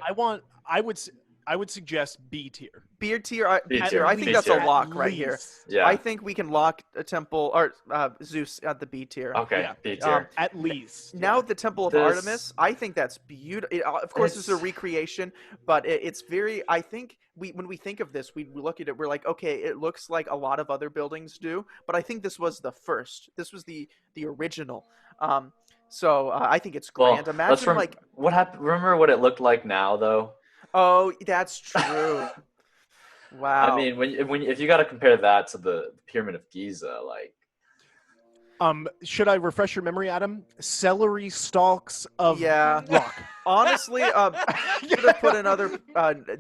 I would suggest B tier. Beard tier. B tier. tier, I think B that's tier. a lock right here. yeah. I think we can lock a temple or Zeus at the B tier. Okay. Yeah. B tier. At least. Now the Temple of This- Artemis, I think that's beautiful. Of course, this is a It's- recreation, but it's very. I think when we think of this, we look at it. We're like, okay, it looks like a lot of other buildings do, but I think this was the first. This was the original. So I think it's Well, grand. Imagine like, what happened. Remember what it looked like now, though. oh, that's true. Wow. I mean, if you got to compare that to the Pyramid of Giza, like. Should I refresh your memory, Adam? Celery stalks of Yeah. rock. Honestly, should have put another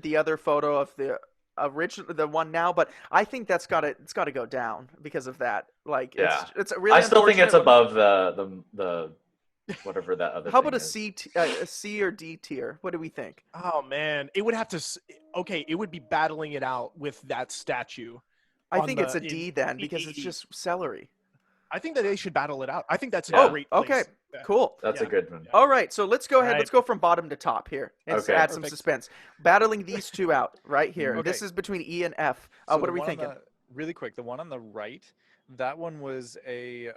the other photo of the original, the one now, but I think it's got to go down because of that. Like, Yeah. it's really. I still think it's unfortunate. above the whatever that other. How thing about is. a C or D tier? What do we think? Oh man, it would have to. Okay, it would be battling it out with that statue. I think it's a D then because it's just celery. I think that they should battle it out. I think that's a Yeah. great place. Okay, cool. That's a good one. All right, so let's go ahead. Alright. Let's go from bottom to top here and Okay. add some Perfect. suspense. Battling these two out right here. Okay. This is between E and F. So What the are we one on thinking? really quick, the one on the right, that one was a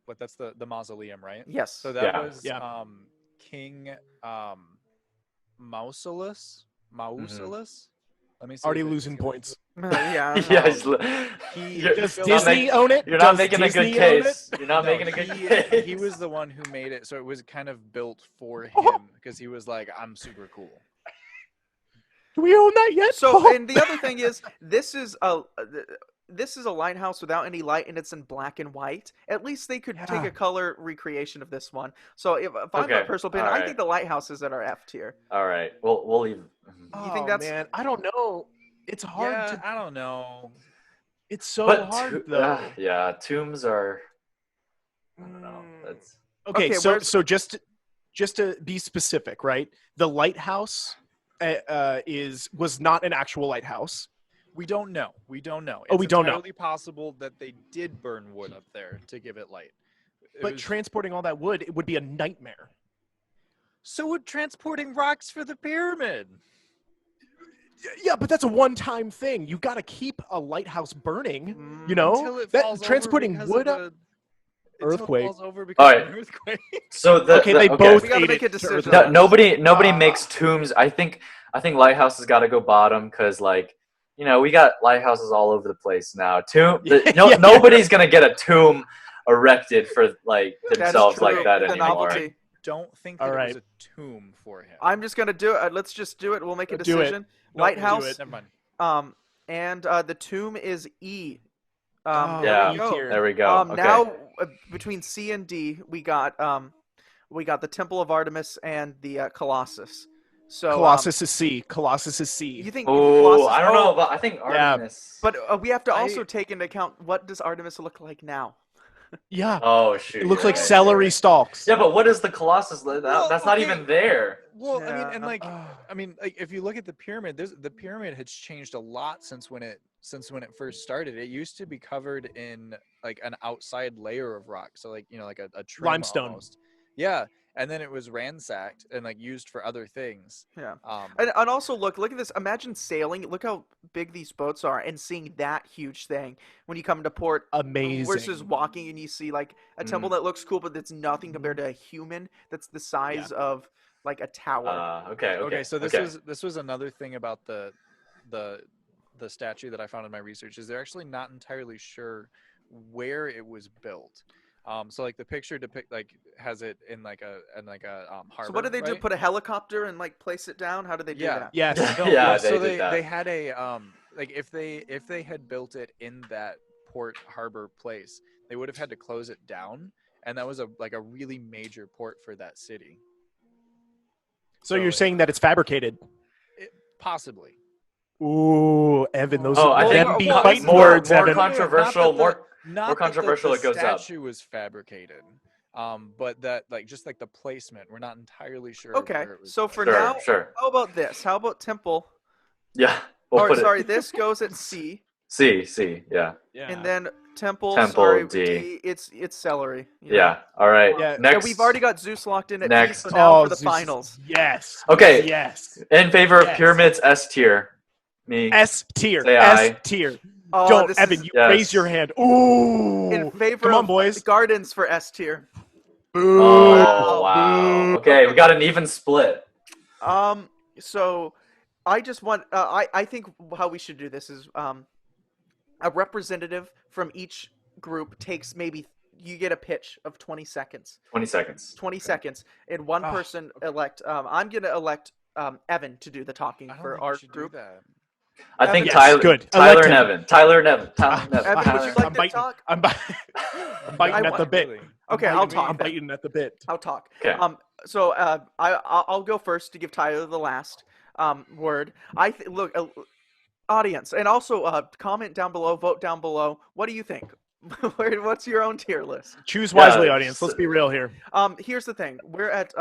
what? That's the mausoleum, right? Yes. So that Yeah. was King Mausolus. Let me see. Already if it- losing points. Yeah. Yeah, Does built- Disney own it? You're not Does making Disney a good own it? case. You're not No, making a good case. he was the one who made it, so it was kind of built for him because he was like, "I'm super cool." Do we own that yet? So, and the other thing is, this is a lighthouse without any light, and it's in black and white. At least they could take Yeah. a color recreation of this one. So, if I'm my Okay, personal opinion, I alright. think the lighthouse is at our F tier. All right, we'll leave. Oh, think that's- man, I don't know. It's hard Yeah, to. I don't know. It's so But hard though. yeah, tombs are. I don't know. Mm. That's Okay, Okay, so where's- just to be specific, right? The lighthouse was not an actual lighthouse. We don't know. We don't know. Oh, we don't know. It's entirely possible that they did burn wood up there to give it light. But transporting all that wood, it would be a nightmare. so would transporting rocks for the pyramid. Yeah, but that's a one-time thing. You got to keep a lighthouse burning. You Mm, know, Until it that falls over transporting because wood of up. a- until it Earthquake. falls over because Alright. of an earthquake. so. Okay, they both We gotta ate make it a to decision. Earth No, Day. nobody makes tombs. I think lighthouse has got to go bottom because like we got lighthouses all over the place now. Yeah. Nobody's gonna get a tomb erected for like That's themselves true. like that The anymore. novelty. Don't think that Alright. it was a tomb for him. I'm just gonna do it. Let's just do it. We'll make a Do it. decision. No, Lighthouse. do it. Never mind. And the tomb is E. Oh, There yeah. we go. E tier. There we go. Okay. Now between C and D, we got the Temple of Artemis and the Colossus. So Colossus is C. Colossus is C. you think Oh, Colossus? I don't know, but I think Yeah. Artemis. But we have to I- also take into account, what does Artemis look like now? Yeah, Oh shoot! it looks you're like right. celery stalks. Yeah, but what is the Colossus? Well, That's not okay. even there. Well, Yeah. I mean, like if you look at the pyramid, the pyramid has changed a lot since when it first started. It used to be covered in like an outside layer of rock, so like like a trim Limestone. almost. Yeah, and then it was ransacked and like used for other things. Yeah. Um, And also look at this. Imagine sailing. Look how big these boats are, and seeing that huge thing when you come into port. Amazing. Versus walking and you see like a temple that looks cool, but it's nothing compared to a human that's the size of like a tower. Okay. okay, so this was another thing about the statue that I found in my research is they're actually not entirely sure where it was built. So like the picture has it in like a harbor. So what did they do? right? Put a helicopter and like place it down? How did they do Yeah. that? Yes. No, Yeah, so they did that. they had a like if they had built it in that port harbor place, they would have had to close it down, and that was a really major port for that city. So you're saying that it's fabricated? Possibly. Ooh, Evan, those Oh, are I them think be more- fighting more words, more Evan. controversial. Not More controversial that the it goes up. statue was fabricated, but that just like the placement, we're not entirely sure. Okay, where it was so for placed. now, Sure. how about this? How about temple? Yeah. We'll Or put sorry, it. this goes at C, C. Yeah. Yeah. and then temple. Temple, sorry, D. It's celery. you know? Yeah. All right. Yeah. Next. Yeah, we've already got Zeus locked in at Next. B, so now Oh, for the Zeus is- finals. Yes. Okay. Yes. in favor of Yes. pyramids, S tier. Me. S tier. Say S aye. tier. Oh, Don't, this Evan. is You Yes. raise your hand. Ooh. in favor Come on, of boys. gardens for S tier. Boo. Oh wow. Okay, we got an even split. So I just want I think how we should do this is a representative from each group takes maybe you get a pitch of 20 seconds. 20 seconds. 20 seconds, and one person elect. I'm gonna elect Evan to do the talking I don't for think our we should group. do that. I think Evan, Yes, good. Tyler Elect and him. Evan. Tyler and Evan. Tyler and Evan. Evan, would you like to biting. talk? I'm biting at the bit. Really. Okay, I'll talk. I'm biting at the bit. I'll talk. Okay. So I'll go first to give Tyler the last word. Look, audience, and also comment down below, vote down below. What do you think? What's your own tier list? Choose wisely, Yeah, audience. Let's be real here. Here's the thing. We're at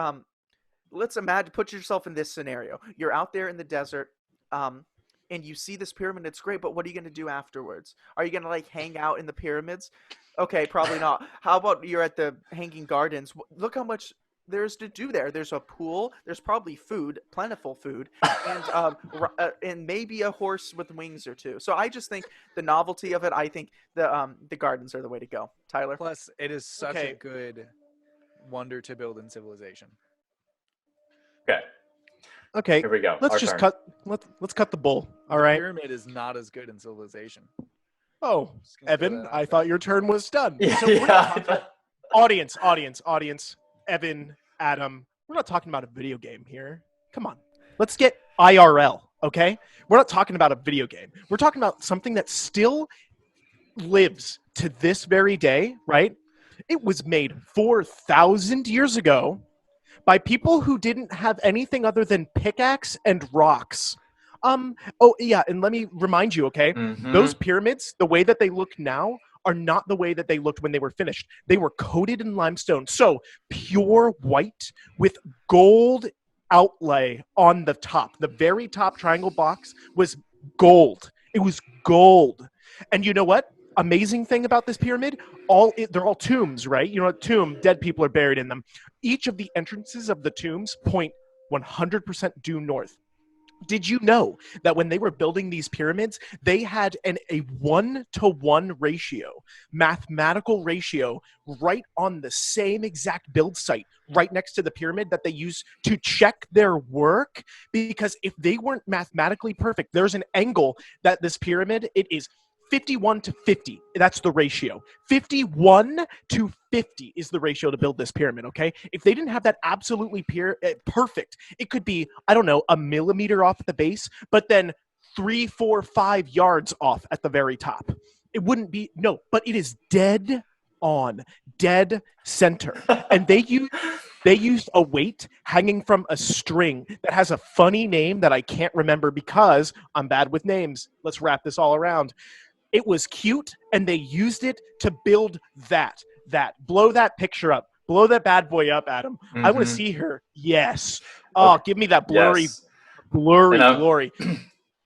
let's imagine, put yourself in this scenario. You're out there in the desert, and you see this pyramid. It's great, but what are you going to do afterwards? Are you going to like hang out in the pyramids? Okay, probably not. How about you're at the Hanging Gardens? Look how much there's to do there. There's a pool. There's probably food, plentiful food, and maybe a horse with wings or two. So I just think the novelty of it. I think the gardens are the way to go. Tyler. Plus, it is such Okay. a good wonder to build in civilization. Okay. Okay. Here we go. Let's Our just turn. cut. Let's cut the bull. All The right. pyramid is not as good in civilization. Oh, Just gonna throw Evan, that out I there. thought your turn was done. Yeah. So we're not talking, audience. Evan, Adam, we're not talking about a video game here. Come on. Let's get IRL, okay? We're not talking about a video game. We're talking about something that still lives to this very day, right? It was made 4,000 years ago by people who didn't have anything other than pickaxe and rocks. Oh yeah, and let me remind you, okay? Mhm. Those pyramids, the way that they look now, are not the way that they looked when they were finished. They were coated in limestone. So pure white with gold outlay on the top. The very top triangle box was gold. It was gold. And you know what? Amazing thing about this pyramid, they're all tombs, right? You know, a tomb, dead people are buried in them. Each of the entrances of the tombs point 100% due north. Did you know that when they were building these pyramids, they had a 1-to-1 ratio, mathematical ratio, right on the same exact build site, right next to the pyramid that they used to check their work? Because if they weren't mathematically perfect, there's an angle that this pyramid, it is 51 to 50. That's the ratio. 51 to 50 is the ratio to build this pyramid, okay? If they didn't have that absolutely perfect, it could be, I don't know, a millimeter off at the base, but then 3, 4, 5 yards off at the very top. It wouldn't be, no, but it is dead on, dead center. And they used a weight hanging from a string that has a funny name that I can't remember because I'm bad with names. Let's wrap this all around. It was cute, and they used it to build that. Blow that picture up. Blow that bad boy up, Adam. Mm-hmm. I want to see her. Yes. Oh, Okay. give me that blurry, Yes. glory.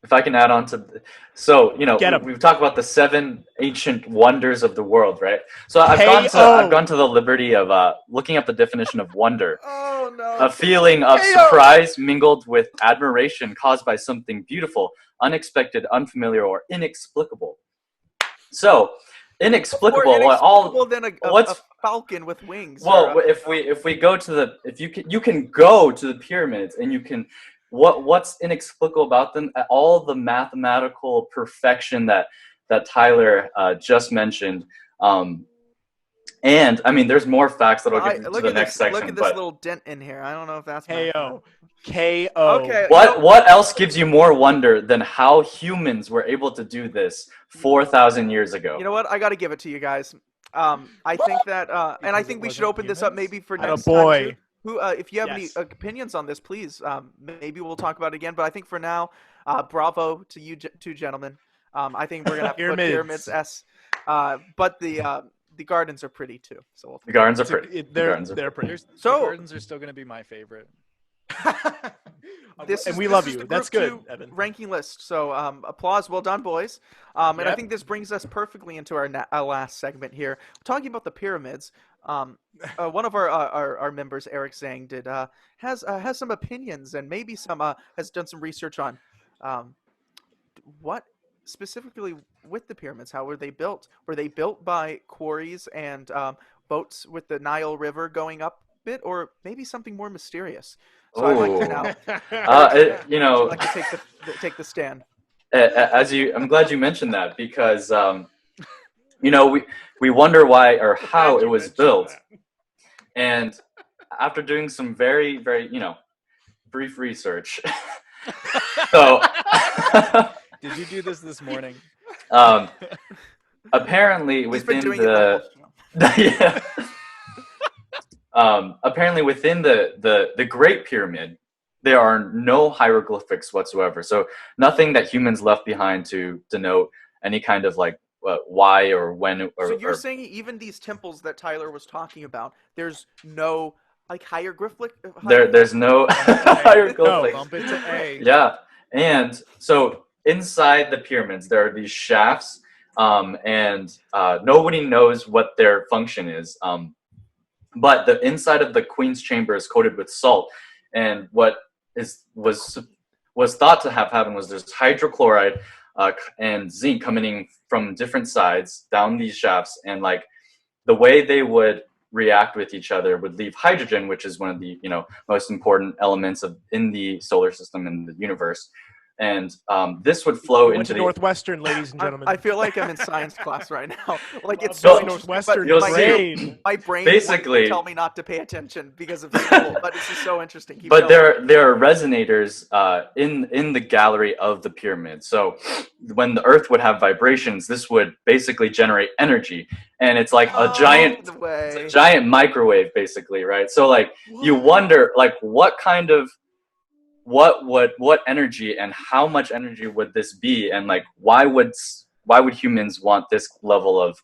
If I can add on to, so Get 'em. we've talked about the 7 ancient wonders of the world, right? So I've gone to the liberty of looking up the definition of wonder. Oh no. A feeling of surprise mingled with admiration caused by something beautiful, unexpected, unfamiliar, or inexplicable. So, inexplicable. More inexplicable than a falcon with wings. Well, if we go to you can go to the pyramids and you can. What's inexplicable about them? All the mathematical perfection that Tyler just mentioned. And I mean, there's more facts that I'll get to the next section. Look at this little dent in here. I don't know if that's KO. Okay. What else gives you more wonder than how humans were able to do this 4,000 years ago? You know what? I got to give it to you guys. I think that, and I think we should open this up maybe for next time too. If you have any opinions on this, please, maybe we'll talk about it again. But I think for now, bravo to you two gentlemen. I think we're gonna have to put pyramids S. But the gardens are pretty too. So the gardens are pretty. They're pretty. So the gardens are still going to be my favorite. We love you. That's good, Evan. Ranking list. So applause. Well done, boys. And I think this brings us perfectly into our last segment here. We're talking about the pyramids. One of our members, Eric Zhang, has some opinions and maybe has done some research on what specifically with the pyramids. How were they built? Were they built by quarries and boats with the Nile River going up a bit, or maybe something more mysterious? So I'd like to now. Would like to take the stand. I'm glad you mentioned that because we wonder why or how Glad it you was mentioned built. that. And after doing some very, very, brief research, so Did you do this morning? apparently He's been within doing it the whole the show. yeah, apparently within the Great Pyramid, there are no hieroglyphics whatsoever. So nothing that humans left behind to denote any kind of like why or when So you're or saying even these temples that Tyler was talking about, there's no like hieroglyphic? there's no No. hieroglyphics. Bump it to A. Yeah, and so inside the pyramids there are these shafts, and nobody knows what their function is. But the inside of the queen's chamber is coated with salt, and what was thought to have happened was there's hydrochloride and zinc coming in from different sides down these shafts, and like the way they would react with each other would leave hydrogen, which is one of the most important elements in the solar system and the universe, and this would flow Went into to the Northwestern, ladies and gentlemen. I feel like I'm in science class right now. Like it's Love so those interesting, Northwestern but You'll my, see. brain. my brain Basically- wants to tell me not to pay attention because of school, but this is so interesting. Keep But going. there are resonators in the gallery of the pyramid. So when the Earth would have vibrations, this would basically generate energy, and it's like a giant No way. it's a giant microwave, basically, right? So like you wonder like what energy and how much energy would this be, and like why would humans want this level of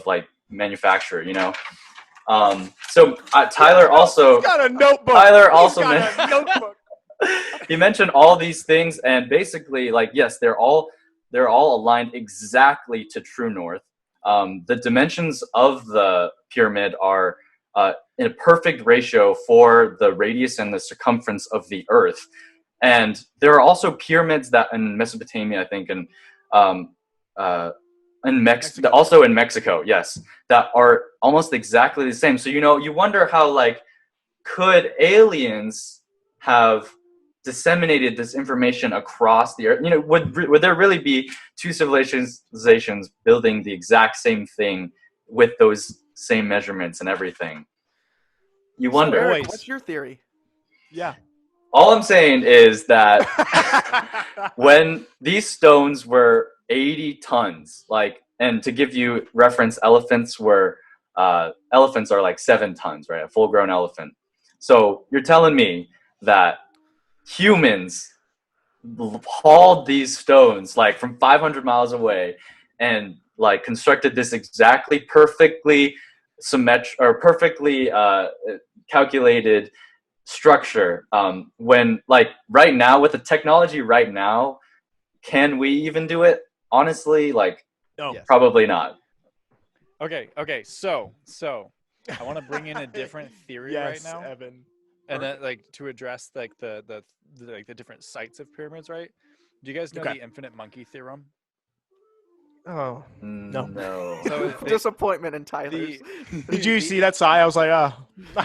like manufacture, so Tyler also He's got a notebook. Tyler He's also got a notebook. he mentioned all these things, and basically like yes, they're all aligned exactly to true north. The dimensions of the pyramid are in a perfect ratio for the radius and the circumference of the Earth. And there are also pyramids that in Mesopotamia, I think, and Mexico. also in Mexico, yes, that are almost exactly the same. So you wonder how like could aliens have disseminated this information across the Earth? Would there really be two civilizations building the exact same thing with those same measurements and everything? You So wonder. Eric, Boys. what's your theory? Yeah. All I'm saying is that when these stones were 80 tons, and to give you reference, elephants are like 7 tons, right? A full-grown elephant. So you're telling me that humans hauled these stones like from 500 miles away and like constructed this exactly perfectly perfectly calculated structure, when like right now with the technology right now, can we even do it? Honestly, like No. Yes. probably not. Okay. So I want to bring in a different theory Yes, right now, Evan. and then like to address like the different sites of pyramids, right? Do you guys know Okay. the infinite monkey theorem? Oh. No. So Disappointment in Tyler's. Did you see that sigh? I was like, oh.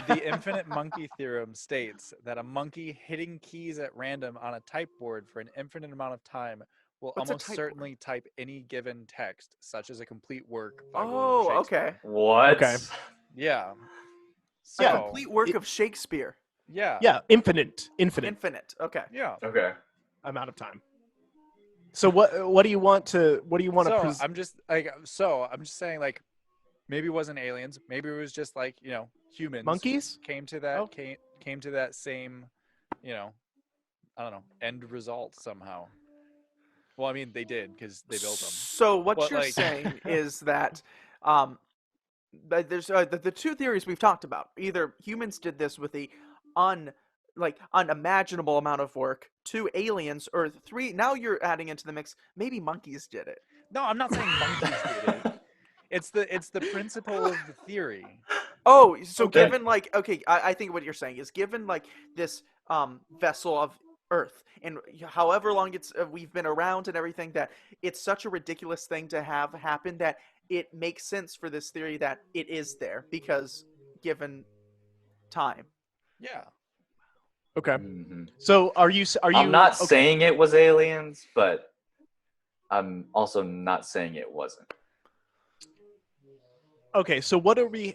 The infinite monkey theorem states that a monkey hitting keys at random on a typeboard for an infinite amount of time will What's a almost typeboard? certainly type any given text, such as a complete work by William Oh, Shakespeare. okay. What? Okay. Yeah. A Yeah. complete work of Shakespeare. Yeah. Yeah, infinite Infinite. Okay. Yeah. Okay. amount of time. So what do you want to So I'm just saying like maybe it wasn't aliens, maybe it was just like, humans monkeys? came to that Oh. came to that same, I don't know, end result somehow. Well, I mean they did because they built them. So what But, you're like- saying is that that there's the two theories we've talked about. Either humans did this with a unimaginable amount of work, 2 aliens, or 3. Now you're adding into the mix. Maybe monkeys did it. No, I'm not saying monkeys did it. It's the principle of the theory. Oh, so Okay. given I think what you're saying is given like this vessel of Earth, and however long we've been around and everything, that it's such a ridiculous thing to have happen that it makes sense for this theory that it is there because given time. Yeah. Okay. Mhm. So are you I'm not okay. saying it was aliens, but I'm also not saying it wasn't. Okay, so what are we?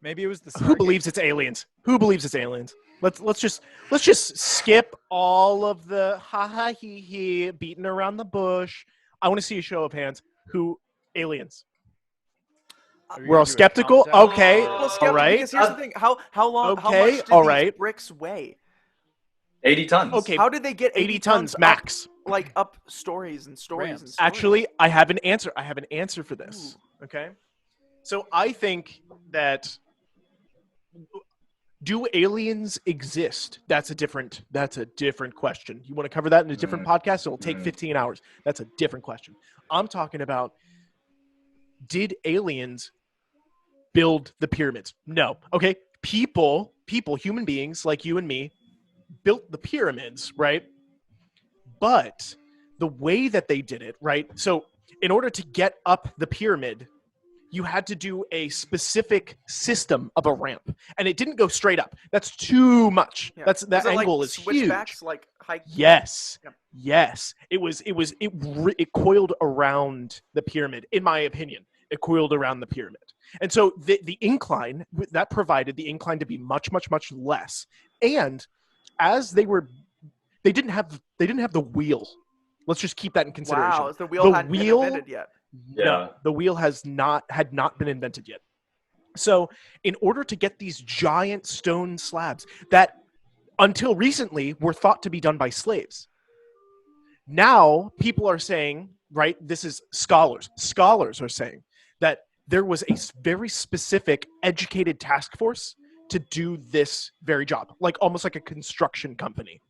Maybe it was the Who Stargate. believes it's aliens? Who believes it's aliens? Let's just skip all of the ha ha he he beating around the bush. I want to see a show of hands. Who aliens? Are we We're all gonna do a skeptical. countdown? Okay, Well, all skeptical, right. because here's the thing: how Okay, much did all these right. bricks weigh? 80 tons. Okay, How did they get 80 tons up, max. like up stories and stories and Ramps. stories? Actually, I have an answer. I have an answer for this. Okay, so I think that do aliens exist? That's a different question. You want to cover that in a different podcast? It'll take 15 hours. That's a different question. I'm talking about, did aliens build the pyramids? No. Okay. People, human beings like you and me, built the pyramids, right? But the way that they did it, right? So in order to get up the pyramid, you had to do a specific system of a ramp, and it didn't go straight up. That's too much. Yeah. That Was it angle like is huge. switchbacks, like hike? Yes. Yep. Yes. It coiled around the pyramid, in my opinion. It coiled around the pyramid. And so the incline, that provided the incline to be much, much, much less. And as they didn't have the wheel. Let's just keep that in consideration. Wow, the wheel hadn't been invented yet. Yeah. No, the wheel had not been invented yet. So in order to get these giant stone slabs that until recently were thought to be done by slaves, now people are saying, right, this is scholars are saying that there was a very specific educated task force to do this very job, like almost like a construction company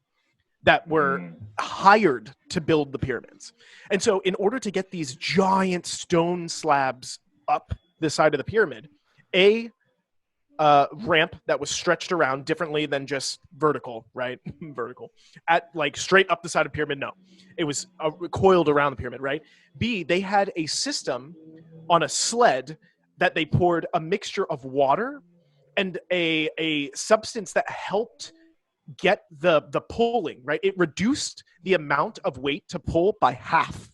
that were hired to build the pyramids. And so in order to get these giant stone slabs up the side of the pyramid, a ramp that was stretched around differently than just vertical, right? Vertical. At like straight up the side of the pyramid, no. It was coiled around the pyramid, right? B, they had a system on a sled that they poured a mixture of water and a substance that helped get the pulling, right? It reduced the amount of weight to pull by half.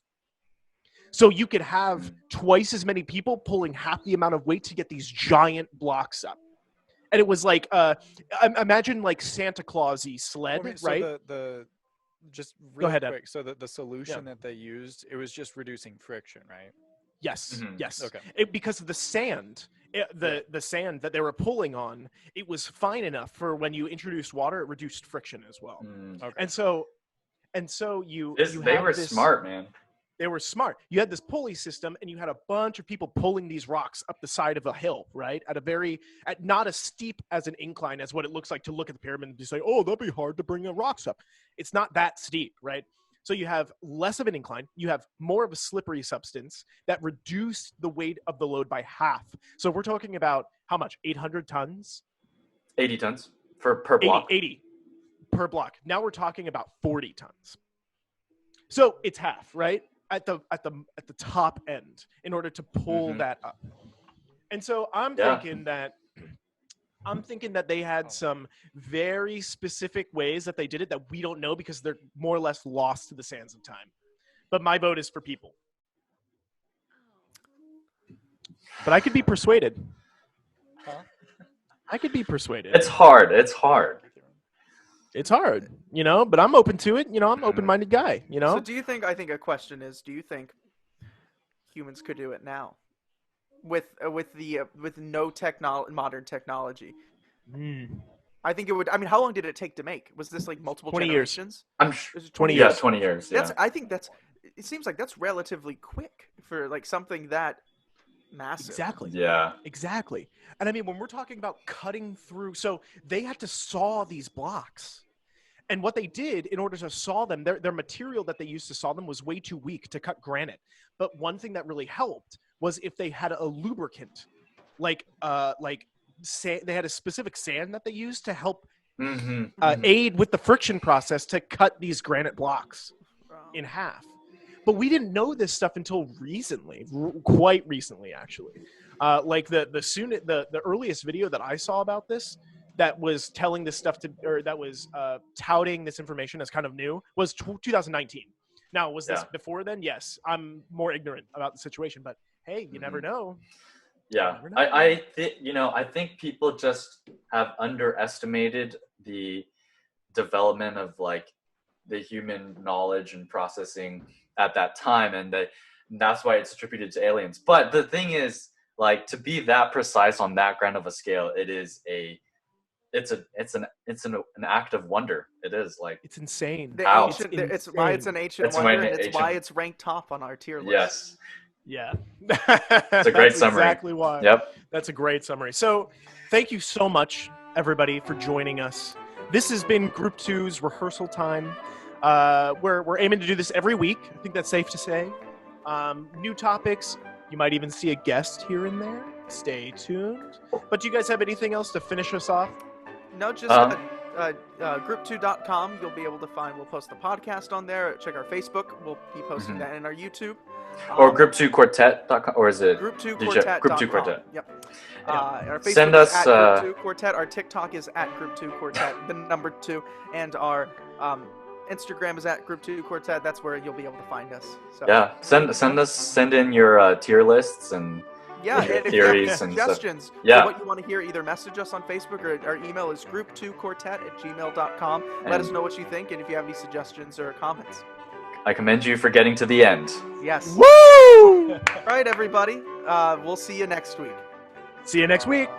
So you could have twice as many people pulling half the amount of weight to get these giant blocks up. And it was like, imagine like Santa Claus-y sled, Well, I mean, so right? the just really ahead, Ed. quick. So the solution that they used, it was just reducing friction, right? Yes, yes. Okay. Because of the sand, the sand that they were pulling on, it was fine enough for when you introduced water, it reduced friction as well. Okay. And so They had were this, smart, man. They were smart. You had this pulley system, and you had a bunch of people pulling these rocks up the side of a hill, right? At not as steep as an incline as what it looks like to look at the pyramid and say, "Oh, that'd be hard to bring the rocks up." It's not that steep, right? So you have less of an incline. You have more of a slippery substance that reduced the weight of the load by half. So we're talking about how much? 800 tons? 80 tons per block. 80 per block. Now we're talking about 40 tons. So it's half, right? At the top end in order to pull that up. And so I'm thinking that they had some very specific ways that they did it that we don't know because they're more or less lost to the sands of time. But my vote is for people. But I could be persuaded. I could be persuaded. It's hard. It's hard, but I'm open to it. I'm an open-minded guy, So do you think, I think a question is, do you think humans could do it now with no modern technology? I think it would. I mean, how long did it take to make? Was this like multiple 20 generations? I'm sure. 20 years. Yeah, 20 years. Yeah. I think it seems like that's relatively quick for like something that massive. Exactly. Yeah. Exactly. And I mean, when we're talking about cutting through, so they had to saw these blocks. And what they did in order to saw them, their material that they used to saw them was way too weak to cut granite. But one thing that really helped was if they had a lubricant, like sand, they had a specific sand that they used to help aid with the friction process to cut these granite blocks in half. But we didn't know this stuff until recently, quite recently, actually. Like the earliest video that I saw about this, that was telling this stuff that was touting this information as kind of new, was 2019. Now, was this Yeah. before then? Yes, I'm more ignorant about the situation, but hey, you never know. Yeah, never know. I think I think people just have underestimated the development of like the human knowledge and processing at that time, and that's why it's attributed to aliens. But the thing is, like, to be that precise on that grand of a scale, it's an act of wonder. It is like It's insane. The It's it's why it's an ancient It's wonder, why and it's ancient- why it's ranked top on our tier list. yes, Yeah. it's a great That's summary. exactly why. Yep. That's a great summary. So thank you so much, everybody, for joining us. This has been Group 2's Rehearsal Time. We're aiming to do this every week. I think that's safe to say. New topics. You might even see a guest here and there. Stay tuned. But do you guys have anything else to finish us off? No, just group2.com. You'll be able to find. We'll post the podcast on there. Check our Facebook. We'll be posting that in our YouTube. Or group2quartet.com, or is it Group2Quartet. Group2 Quartet? Yep. Our Facebook Send is us, at Group2 Quartet. Our TikTok is at Group2 Quartet, the number 2, and our Instagram is at Group2 Quartet. That's where you'll be able to find us. So. Yeah, send in your tier lists and Yeah, your and if you have theories and stuff. suggestions Yeah. for what you want to hear, either message us on Facebook or our email is group2quartet@gmail.com. Let us know what you think and if you have any suggestions or comments. I commend you for getting to the end. Yes. Woo! All right, everybody. We'll see you next week. See you next week.